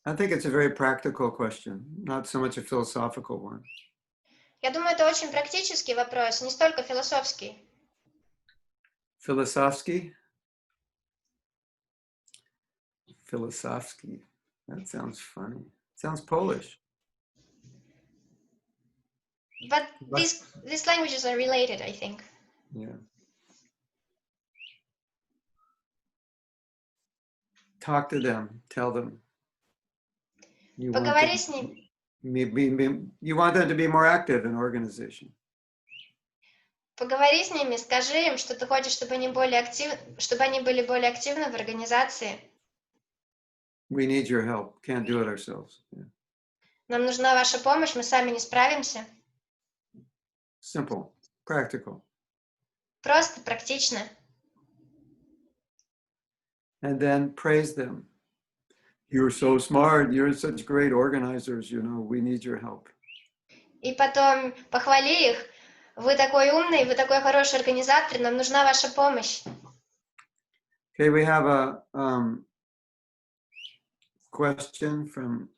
Speaker 1: I think it's a very practical question, not so much a philosophical one.
Speaker 2: Я думаю, это очень практический вопрос, не столько философский.
Speaker 1: Philosophy? Philosophy. That sounds funny. Sounds Polish.
Speaker 2: But these languages are related, I think.
Speaker 1: Yeah. Talk to them. Tell them. You
Speaker 2: Поговори с ним.
Speaker 1: you want them to be more active in organization.
Speaker 2: Поговори с ними, скажи им, что ты хочешь, чтобы они были более активны в организации.
Speaker 1: We need your help. Can't do it ourselves. Yeah.
Speaker 2: Нам нужна ваша помощь, мы сами не справимся.
Speaker 1: Simple, practical.
Speaker 2: Просто, практично.
Speaker 1: And then praise them. You're so smart. You're such great organizers. You know, we need your help.
Speaker 2: И потом похвали их. Вы такой умный, вы такой хороший организатор, нам нужна ваша помощь.
Speaker 1: Okay, we have a question from.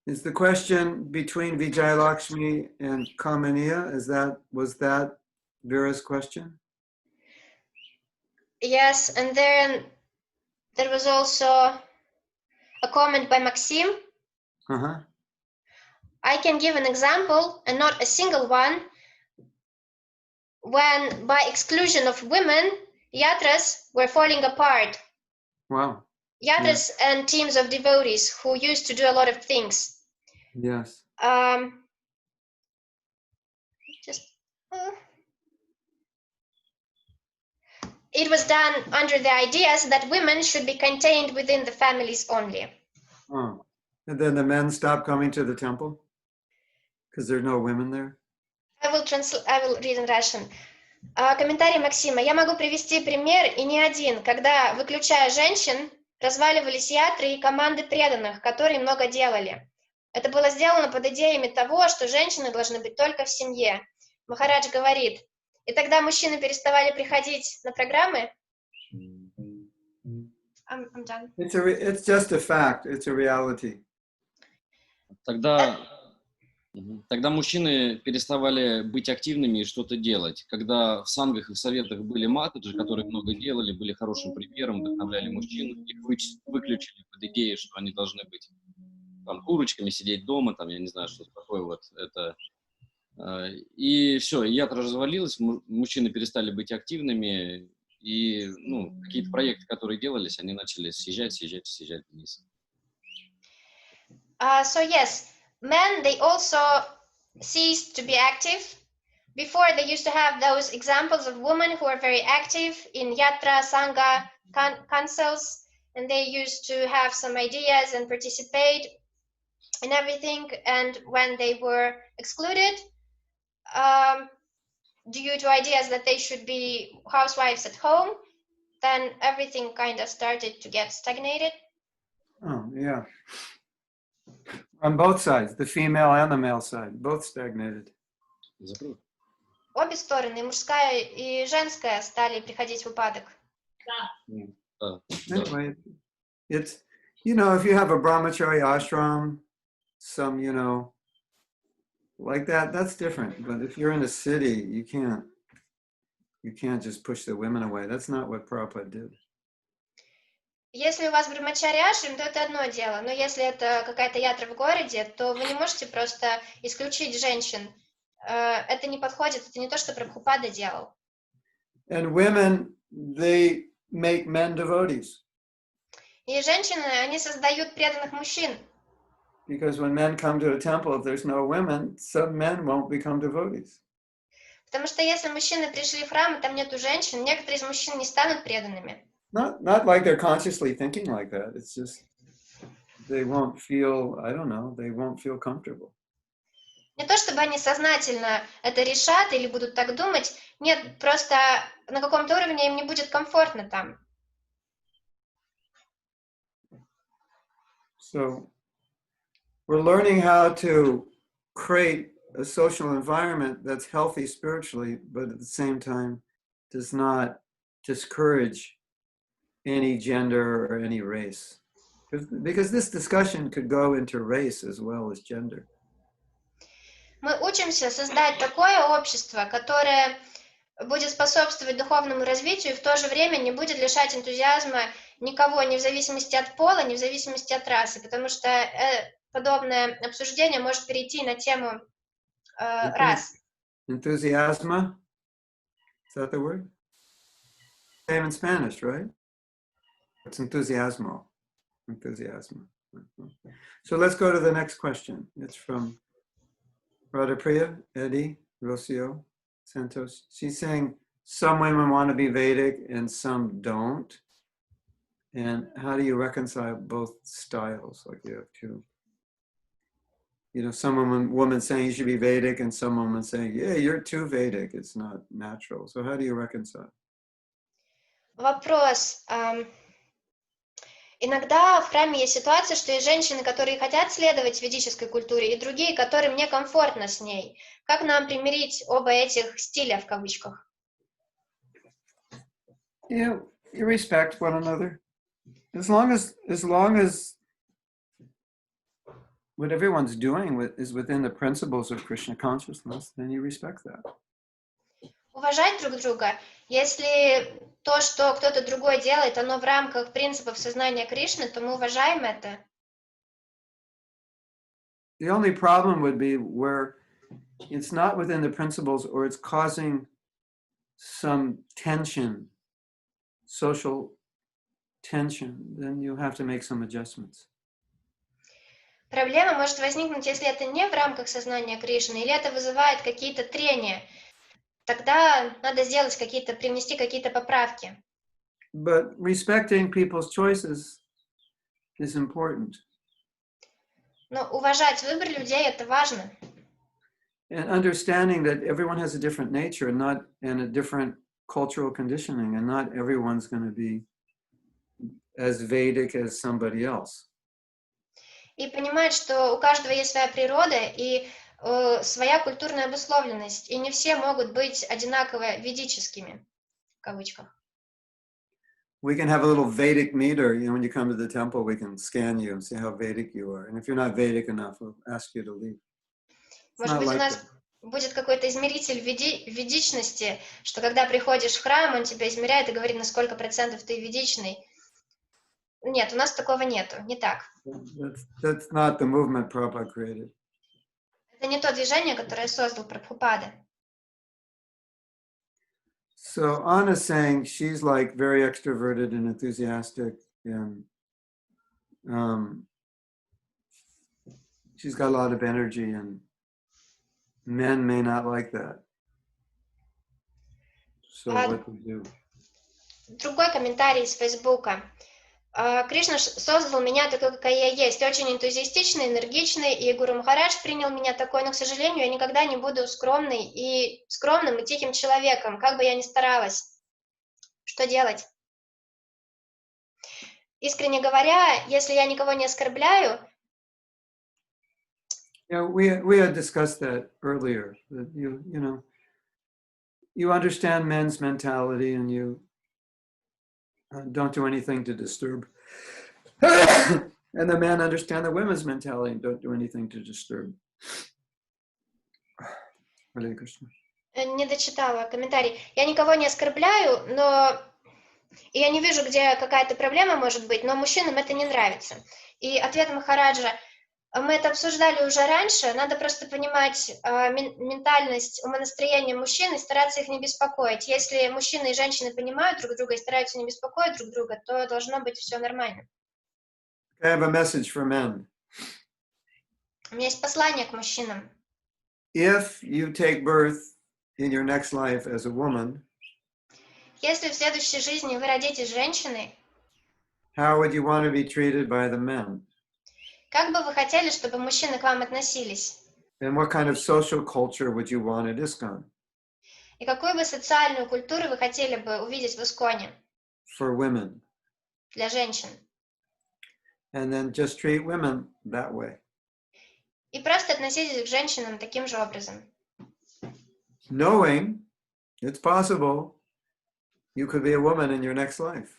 Speaker 1: Is the question between Vijayalakshmi and Kamaniya? Was that Vera's question?
Speaker 2: Yes, and then there was also a comment by Maxim.
Speaker 1: Uh-huh.
Speaker 2: I can give an example, and not a single one, when by exclusion of women, yatras were falling apart.
Speaker 1: Wow.
Speaker 2: Yatras and teams of devotees who used to do a lot of things.
Speaker 1: Yes.
Speaker 2: It was done under the ideas that women should be contained within the families only.
Speaker 1: Oh. And then the men stopped coming to the temple because there are no women there?
Speaker 2: I will read in Russian. Комментарий Максима. Я могу привести пример, и не один, когда, выключая женщин, разваливались ятры и команды преданных, которые много делали. Это было сделано под идеями того, что женщины должны быть только в семье. Махарадж говорит, и тогда мужчины переставали приходить на программы. I'm done.
Speaker 1: It's just a fact. It's a reality.
Speaker 5: Тогда мужчины переставали быть активными и что-то делать. Когда в сангах и в советах были матаджи, которые много делали, были хорошим примером, вдохновляли мужчин, их выключили под идеей, что они должны быть там курочками, сидеть дома, там, я не знаю, что такое вот это. И все, ятра развалилась, мужчины перестали быть активными, и какие-то проекты, которые делались, они начали съезжать вниз.
Speaker 2: So yes, men, they also ceased to be active. Before, they used to have those examples of women who are very active in yatra, sangha, councils, and they used to have some ideas and participate in everything. And when they were excluded, due to ideas that they should be housewives at home, then everything kind of started to get stagnated.
Speaker 1: Oh, yeah. On both sides, the female and the male side, both stagnated.
Speaker 2: Обе стороны, мужская и женская, стали приходить в упадок.
Speaker 1: Anyway, it's, if you have a brahmachari ashram, some, like that, that's different. But if you're in a city, you can't just push the women away. That's not what Prabhupada did.
Speaker 2: Если у вас брахмачари ашрам, то это одно дело. Но если это какая-то ятра в городе, то вы не можете просто исключить женщин. Это не подходит, это не то, что Прабхупада делал.
Speaker 1: And women, they make men devotees.
Speaker 2: И женщины, они создают преданных мужчин.
Speaker 1: Because when men come to a temple, if there's no women, some men won't become devotees.
Speaker 2: Потому что если мужчины пришли в храм, и там нету женщин, некоторые из мужчин не станут преданными.
Speaker 1: not like they're consciously thinking like that. It's just they won't feel, I don't know, they won't feel comfortable.
Speaker 2: Не то чтобы они сознательно это решат или будут так думать, нет, просто на каком-то уровне им не будет комфортно там.
Speaker 1: So we're learning how to create a social environment that's healthy spiritually, but at the same time does not discourage any gender or any race. Because this discussion could go into race as well as gender.
Speaker 2: Мы учимся создать такое общество, которое будет способствовать духовному развитию и в то же время не будет лишать энтузиазма никого, ни в зависимости от пола, ни в зависимости от расы, потому что подобное обсуждение может перейти на тему рас.
Speaker 1: Enthusiasma? Is that the word? Same in Spanish, right? It's entusiasmo. Enthusiasmo. So let's go to the next question. It's from Radha Priya, Eddie, Rocio, Santos. She's saying some women want to be Vedic and some don't. And how do you reconcile both styles? Like you have two. You know, some women saying you should be Vedic and some women saying, yeah, you're too Vedic. It's not natural. So how do you reconcile?
Speaker 2: Вопрос. Иногда в храме есть ситуация, что есть женщины, которые хотят следовать ведической культуре, и другие, которым некомфортно с ней. Как нам примирить оба этих стиля в кавычках?
Speaker 1: You respect one another. As long as what everyone's doing is within the principles of Krishna consciousness, then you respect that.
Speaker 2: Уважать друг друга. Если то, что кто-то другой делает, оно в рамках принципов сознания Кришны, то мы уважаем это.
Speaker 1: The only problem would be where it's not within the principles or it's causing some tension, social tension, then you have to make some adjustments.
Speaker 2: Проблема может возникнуть, если это не в рамках сознания Кришны, или это вызывает какие-то трения. Тогда надо сделать привнести какие-то поправки.
Speaker 1: But respecting people's choices is important.
Speaker 2: Но уважать выбор людей это важно.
Speaker 1: And understanding that everyone has a different nature and a different cultural conditioning, and not everyone's going to be as Vedic as somebody else.
Speaker 2: И понимать, что у каждого есть своя природа и своя культурная обусловленность, и не все могут быть одинаково ведическими, в кавычках.
Speaker 1: We can have a little Vedic meter, you know, when you come to the temple, we can scan you and see how Vedic you are. And if you're not Vedic enough, we'll ask you to leave.
Speaker 2: Может быть, у нас будет какой-то измеритель ведичности, что когда приходишь в храм, он тебя измеряет и говорит, на сколько процентов ты ведичный. Нет, у нас такого нету, не так.
Speaker 1: That's not the movement Prabhupada created.
Speaker 2: Это не то движение, которое создал Прабхупада.
Speaker 1: So Anna's saying she's like very extroverted and enthusiastic, and she's got a lot of energy, and men may not like that. So what to do?
Speaker 2: Другой комментарий из Фейсбука. Кришна создал меня такой, какая я есть, очень энтузиастичный, энергичный, и Гуру Махарадж принял меня такой, но, к сожалению, я никогда не буду скромным и тихим человеком, как бы я ни старалась. Что делать? Искренне говоря, если я никого не оскорбляю...
Speaker 1: Yeah, we had discussed that earlier, that you understand men's mentality and you don't do anything to disturb. And the men understand the women's mentality and don't do anything to disturb. Hare Krishna.
Speaker 2: Не дочитала комментарий. Я никого не оскорбляю, но и я не вижу, где какая-то проблема может быть, но мужчинам это не нравится. И ответ Махараджа: мы это обсуждали уже раньше, надо просто понимать ментальность, умонастроение мужчин и стараться их не беспокоить. Если мужчины и женщины понимают друг друга и стараются не беспокоить друг друга, то должно быть все нормально.
Speaker 1: I have a message for men.
Speaker 2: У меня есть послание к мужчинам.
Speaker 1: If you take birth in your next life as a woman,
Speaker 2: Если в следующей жизни вы родитесь женщиной,
Speaker 1: how would you want to be treated by the men?
Speaker 2: как бы вы хотели, чтобы мужчины к вам относились?
Speaker 1: And what kind of social culture would you want at ISKCON?
Speaker 2: И какую бы социальную культуру вы хотели бы увидеть в Исконе
Speaker 1: For women.
Speaker 2: для женщин?
Speaker 1: And then just treat women that way.
Speaker 2: И просто относитесь к женщинам таким же образом.
Speaker 1: Knowing it's possible you could be a woman in your next life.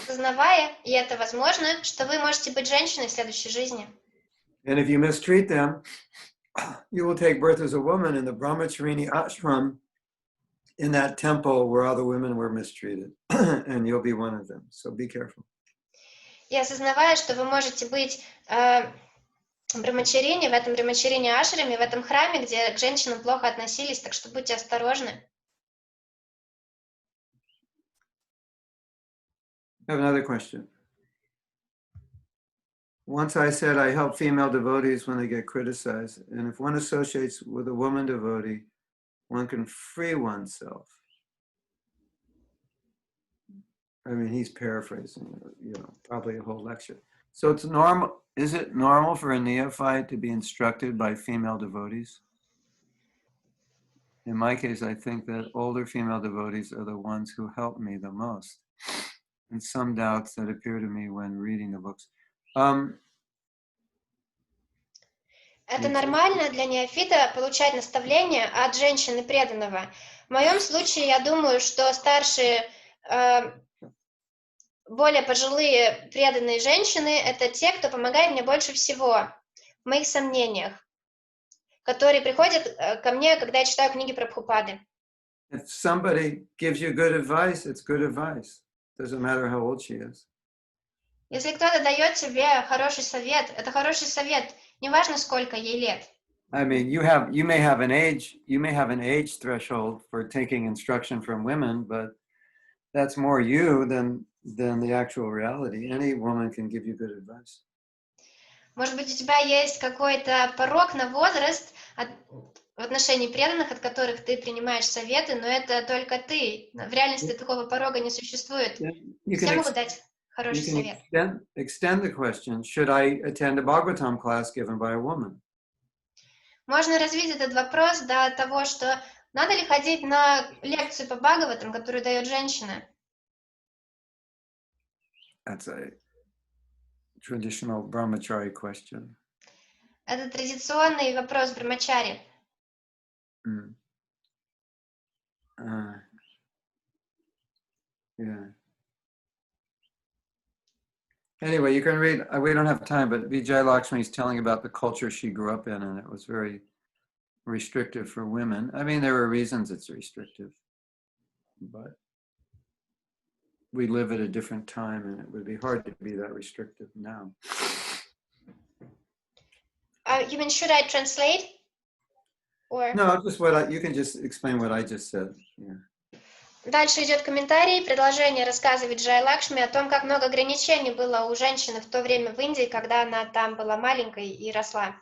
Speaker 2: Сознавая, и это возможно, что вы можете быть женщиной в следующей жизни.
Speaker 1: And if you mistreat them, you will take birth as a woman in the Brahmacharini ashram in that temple where all the women were mistreated. And you'll be one of them. So be careful.
Speaker 2: И осознавая, что вы можете быть брахмачарине, в этом брахмачарине ашраме, в этом храме, где к женщинам плохо относились, так что будьте осторожны.
Speaker 1: I have another question. Once I said I help female devotees when they get criticized, and if one associates with a woman devotee, one can free oneself. I mean, he's paraphrasing, probably a whole lecture. So it's normal. Is it normal for a neophyte to be instructed by female devotees? In my case, I think that older female devotees are the ones who help me the most. And some doubts that appear to me when reading the books.
Speaker 2: Это нормально для неофита получать наставления от женщины преданного. В моем случае, я думаю, что старшие, более пожилые преданные женщины – это те, кто помогает мне больше всего в моих сомнениях, которые приходят ко мне, когда я читаю книги Прабхупады.
Speaker 1: If somebody gives you good advice, it's good advice. Doesn't matter how old she is.
Speaker 2: Если кто-то дает тебе хороший совет, это хороший совет, неважно, сколько ей лет.
Speaker 1: I mean, you may have an age threshold for taking instruction from women, but that's more you than the actual reality. Any woman can give you good advice.
Speaker 2: Может быть, у тебя есть какой-то порог на возраст в отношении преданных, от которых ты принимаешь советы, но это только ты. В реальности такого порога не существует. Все могут дать хороший совет.
Speaker 1: Extend the question, should I attend a Bhagavatam class given by a woman?
Speaker 2: Можно развить этот вопрос до того, что надо ли ходить на лекцию по Бхагаватам, которую дает женщина.
Speaker 1: That's a traditional brahmachari question.
Speaker 2: Это традиционный вопрос брахмачари.
Speaker 1: Yeah. Anyway, you can read, we don't have time, but Vijay Lakshmi is telling about the culture she grew up in, and it was very restrictive for women. I mean, there were reasons it's restrictive, but we live at a different time, and it would be hard to be that restrictive now.
Speaker 2: You mean, should I translate? Or...
Speaker 1: No, just you can just explain what I just said. Yeah.
Speaker 2: Дальше идет комментарий, предложение рассказывает Джай Лакшми о том, как много ограничений было у женщины в то время в Индии, когда она там была маленькой и росла.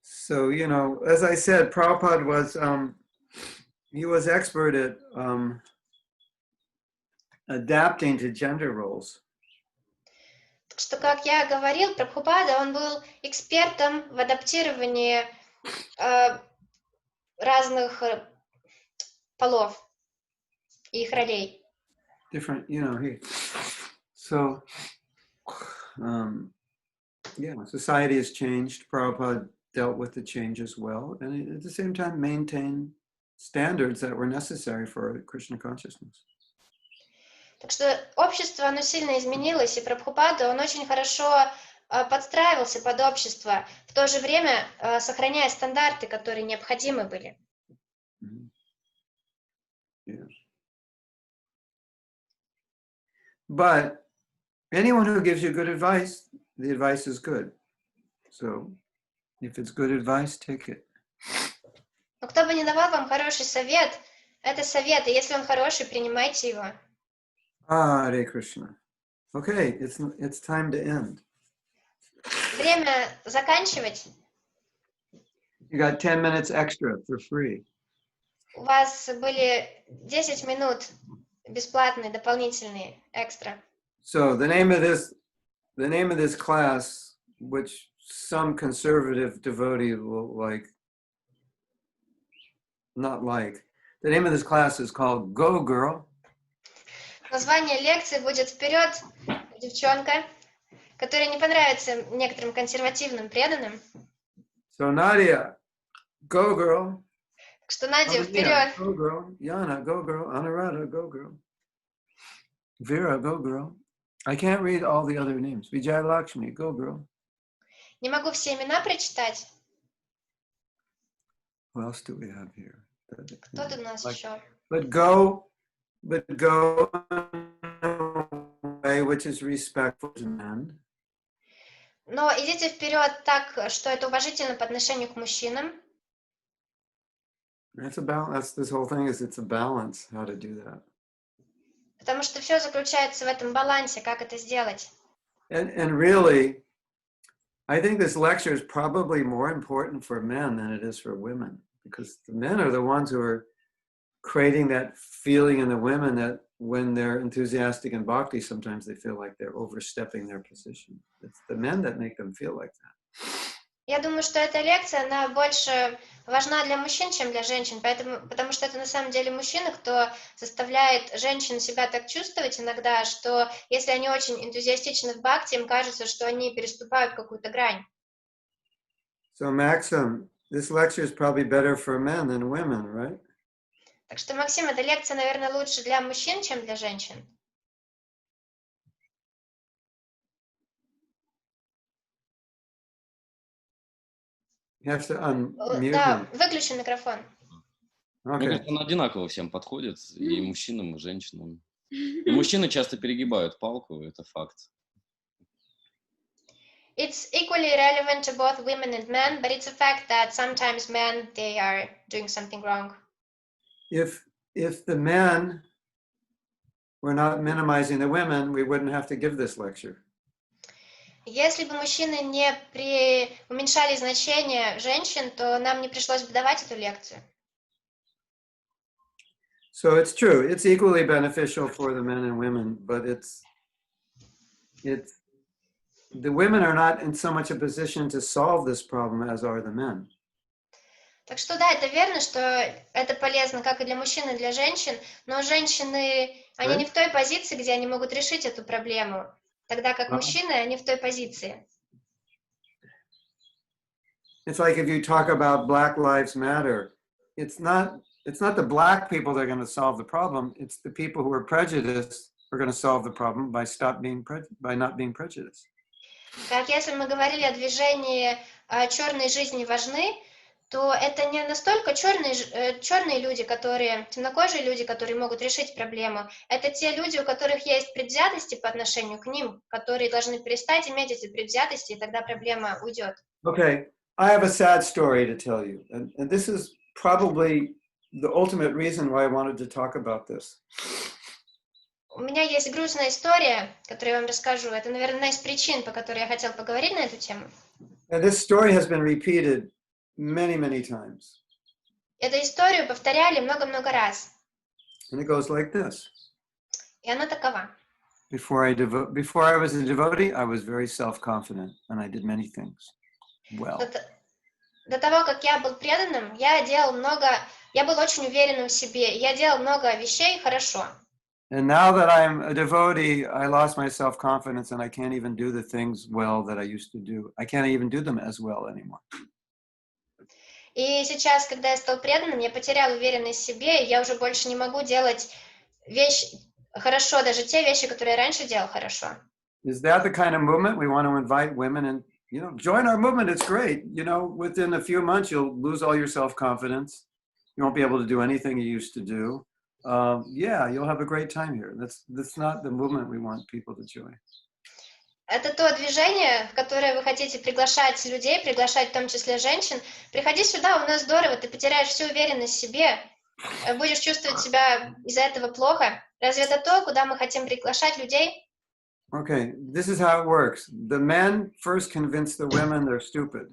Speaker 1: So, as I said, Prabhupada was, he was expert at adapting to gender roles.
Speaker 2: Так что, как я говорил, Прабхупада, он был экспертом в адаптировании разных полов и их ролей.
Speaker 1: Different, society has changed. Prabhupada dealt with the change as well, and at the same time maintained standards that were necessary for Krishna consciousness.
Speaker 2: Так что общество, оно сильно изменилось, и Прабхупада, он очень хорошо подстраивался под общество, в то же время сохраняя стандарты, которые необходимы были.
Speaker 1: Yeah. But anyone who gives you good advice, the advice is good. So if it's good advice, take it.
Speaker 2: Но кто бы ни давал вам хороший совет, это совет, и если он хороший, принимайте его.
Speaker 1: Hare Krishna. Okay, it's time to end.
Speaker 2: Время заканчивать.
Speaker 1: You got 10 minutes extra for free.
Speaker 2: У вас были 10 минут бесплатные, дополнительные, экстра.
Speaker 1: So the name of this class, which some conservative devotee will not like. The name of this class is called Go Girl.
Speaker 2: Название лекции будет «Вперед, девчонка», которая не понравится некоторым консервативным преданным.
Speaker 1: So Nadia, Go Girl.
Speaker 2: Так что, Надя,
Speaker 1: Ananya,
Speaker 2: вперед!
Speaker 1: Go Girl. Yana, Go Girl. Anuradha, Go Girl. Vera, Go Girl. I can't read all the other names. Vijay Lakshmi, Go Girl.
Speaker 2: Не могу все имена прочитать.
Speaker 1: Who else do we have here?
Speaker 2: Кто тут у нас еще?
Speaker 1: But go in a way which is respectful to men.
Speaker 2: Но идите вперед так, что это уважительно по отношению к мужчинам.
Speaker 1: That's a balance. This whole thing is it's a balance how to do that.
Speaker 2: Потому что все заключается в этом балансе, как это сделать.
Speaker 1: And really, I think this lecture is probably more important for men than it is for women, because the men are the ones who are creating that feeling in the women that when they're enthusiastic in bhakti, sometimes they feel like they're overstepping their position. It's the men that make them feel like that.
Speaker 2: Я думаю, что эта лекция, она больше важна для мужчин, чем для женщин, потому что это на самом деле мужчины, кто заставляет женщин себя так чувствовать иногда, что если они очень энтузиастичны в бхакти, им кажется, что они переступают какую-то грань.
Speaker 1: So Maxim, this lecture is probably better for men than women, right?
Speaker 2: Так что, Максим, эта лекция, наверное, лучше для мужчин, чем для женщин.
Speaker 1: You have to unmute
Speaker 2: Да,
Speaker 1: him.
Speaker 2: выключи микрофон.
Speaker 5: Мне
Speaker 1: Okay.
Speaker 5: кажется, он одинаково всем подходит, и мужчинам, и женщинам. И мужчины часто перегибают палку, это факт.
Speaker 2: It's equally relevant to both women and men, but it's a fact that sometimes men, they are doing something wrong.
Speaker 1: If the men were not minimizing the women, we wouldn't have to give this lecture.
Speaker 2: Если бы мужчины не уменьшали значение женщин, то нам не пришлось бы давать эту лекцию.
Speaker 1: So it's true. It's equally beneficial for the men and women, but it's the women are not in so much a position to solve this problem as are the men.
Speaker 2: Так что да, это верно, что это полезно как и для мужчин, и для женщин, но женщины, они не в той позиции, где они могут решить эту проблему, тогда как мужчины, они в той позиции.
Speaker 1: It's like if you talk about Black Lives Matter, it's not the black people that are going to solve the problem. It's the people who are prejudiced who are going to solve the problem by not being prejudiced.
Speaker 2: Как если мы говорили о движении «Черные жизни важны», то это не настолько черные люди, темнокожие люди, которые могут решить проблему. Это те люди, у которых есть предвзятости по отношению к ним, которые должны перестать иметь эти предвзятости, и тогда проблема уйдет.
Speaker 1: Okay, I have a sad story to tell you, and this is probably the ultimate reason why I wanted to talk about this.
Speaker 2: У меня есть грустная история, которую я вам расскажу. Это, наверное, одна из причин, по которой я хотела поговорить на эту тему.
Speaker 1: And this story has been repeated many, many times.
Speaker 2: Эту историю повторяли много-много раз.
Speaker 1: And it goes like this.
Speaker 2: И она такова.
Speaker 1: Before I was a devotee, I was very self-confident, and I did many things well.
Speaker 2: До того, как я был преданным, я был очень уверенным в себе, я делал много вещей хорошо.
Speaker 1: And now that I'm a devotee, I lost my self-confidence, and I can't even do the things well that I used to do. I can't even do them as well anymore.
Speaker 2: И сейчас, когда я стал преданным, я потерял уверенность в себе, и я уже больше не могу делать вещи хорошо, даже те вещи, которые я раньше делал хорошо.
Speaker 1: Is that the kind of movement we want to invite women and, join our movement? It's great. Within a few months, you'll lose all your self-confidence. You won't be able to do anything you used to do. You'll have a great time here. That's not the movement we want people to join.
Speaker 2: Это то движение, в которое вы хотите приглашать людей, приглашать в том числе женщин. Приходи сюда, у нас здорово, ты потеряешь всю уверенность в себе, будешь чувствовать себя из-за этого плохо. Разве это то, куда мы хотим приглашать людей?
Speaker 1: Okay, this is how it works. The men first convince the women they're stupid.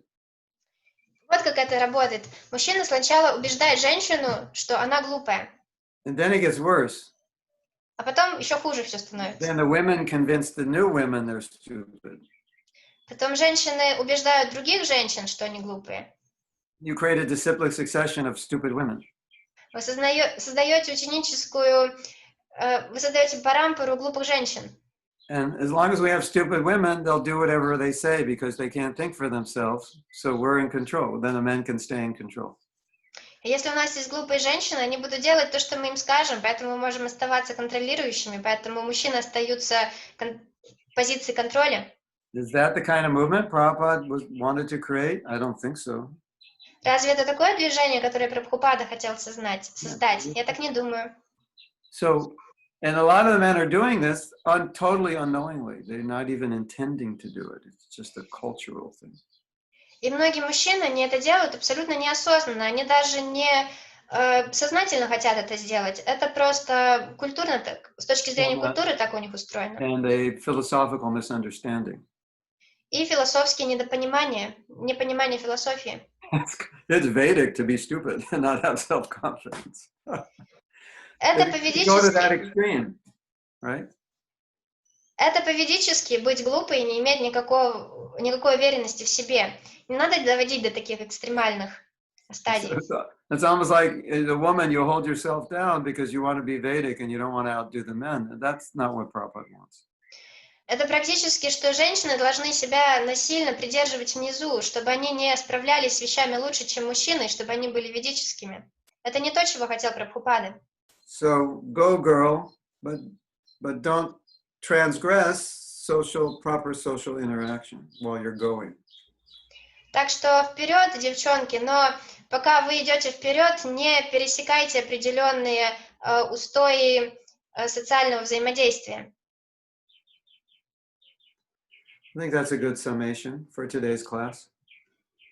Speaker 2: Вот вот как это работает. Мужчина сначала убеждает женщину, что она глупая,
Speaker 1: And then it gets worse.
Speaker 2: а потом еще хуже все становится.
Speaker 1: Then the women convince the new women they're stupid.
Speaker 2: Потом женщины убеждают других женщин, что они глупые.
Speaker 1: You create a disciplic succession of stupid women.
Speaker 2: Вы создаете вы создаете парампору глупых женщин.
Speaker 1: And as long as we have stupid women, they'll do whatever they say because they can't think for themselves. So we're in control. Then the men can stay in control.
Speaker 2: И если у нас есть глупые женщины, они будут делать то, что мы им скажем, поэтому мы можем оставаться контролирующими, поэтому мужчины остаются в позиции контроля.
Speaker 1: Is that the kind of movement Prabhupada wanted to create? I don't think so.
Speaker 2: Разве это такое движение, которое Прабхупада хотел создать? Я так не думаю.
Speaker 1: So, and a lot of the men are doing this totally unknowingly. They're not even intending to do it. It's just a cultural thing.
Speaker 2: И многие мужчины, они это делают абсолютно неосознанно. Они даже не сознательно хотят это сделать. Это просто культурно, так, с точки зрения культуры так у них устроено.
Speaker 1: And a philosophical misunderstanding.
Speaker 2: И философские недопонимания, непонимание философии.
Speaker 1: It's Vedic to be stupid and not have self-confidence.
Speaker 2: Это
Speaker 1: Go to that extreme, right?
Speaker 2: Это по-ведически быть глупой и не иметь никакой уверенности в себе. Не надо доводить до таких экстремальных стадий.
Speaker 1: It's almost like as a woman, you hold yourself down because you want to be Vedic and you don't want to outdo the men. That's not what Prabhupada wants.
Speaker 2: Это практически, что женщины должны себя насильно придерживать внизу, чтобы они не справлялись с вещами лучше, чем мужчины, чтобы они были ведическими. Это не то, чего хотел Прабхупада.
Speaker 1: So go, girl, but don't transgress proper social interaction while you're going.
Speaker 2: Так что вперед, девчонки, но пока вы идете вперед, не пересекайте определенные устои социального взаимодействия.
Speaker 1: I think that's a good summation for today's class.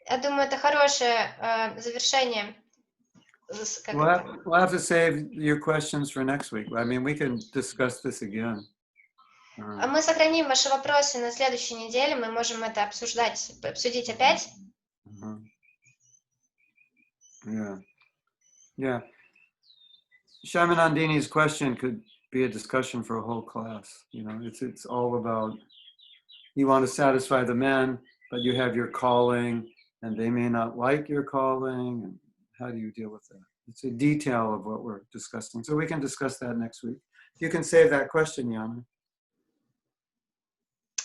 Speaker 2: Я думаю, это хорошее завершение.
Speaker 1: We'll have to save your questions for next week. I mean, we can discuss this again.
Speaker 2: Мы сохраним ваши вопросы на следующей неделе. Мы можем это обсудить опять.
Speaker 1: Yeah. Shamanandini's question could be a discussion for a whole class. You know, it's all about you want to satisfy the men, but you have your calling, and they may not like your calling. And how do you deal with that? It's a detail of what we're discussing. So we can discuss that next week. You can save that question, Yana.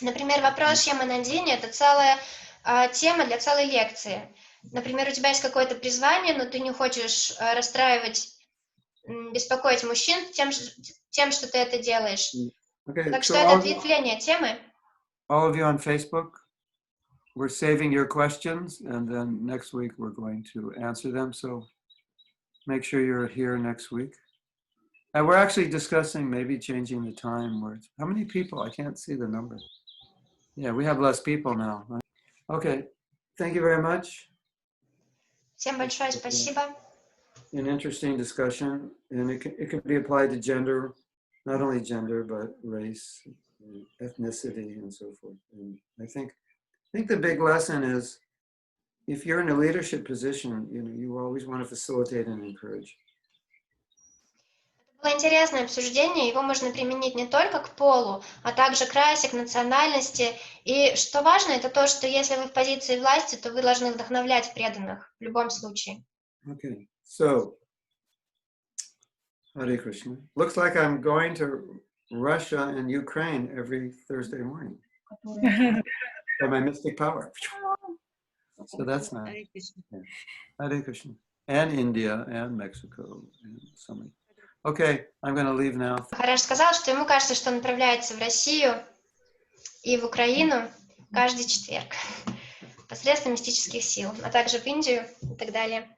Speaker 2: Например, вопрос Шьяманандини – это целая тема для целой лекции. Например, у тебя есть какое-то призвание, но ты не хочешь беспокоить мужчин тем, что ты это делаешь.
Speaker 1: Okay,
Speaker 2: так что
Speaker 1: so
Speaker 2: это ответвление темы.
Speaker 1: All of you on Facebook, we're saving your questions, and then next week we're going to answer them. So make sure you're here next week. And we're actually discussing maybe changing the time. How many people? I can't see the number. Yeah, we have less people now. Right? Okay, thank you very much.
Speaker 2: Всем большое спасибо.
Speaker 1: An interesting discussion, and it can be applied to gender, not only gender, but race, ethnicity, and so forth. And I think the big lesson is, if you're in a leadership position, you always want to facilitate and encourage.
Speaker 2: Было интересное обсуждение, его можно применить не только к полу, а также к расе, к национальности. И что важно, это то, что если вы в позиции власти, то вы должны вдохновлять преданных в любом случае.
Speaker 1: Okay, so, Hare Krishna. Looks like I'm going to Russia and Ukraine every Thursday morning. By my mystic power. So that's nice. Hare Krishna. And India and Mexico and so many. Okay, I'm going to leave now.
Speaker 2: Махарадж сказал, что ему кажется, что он направляется в Россию и в Украину каждый четверг посредством мистических сил, а также в Индию и так далее.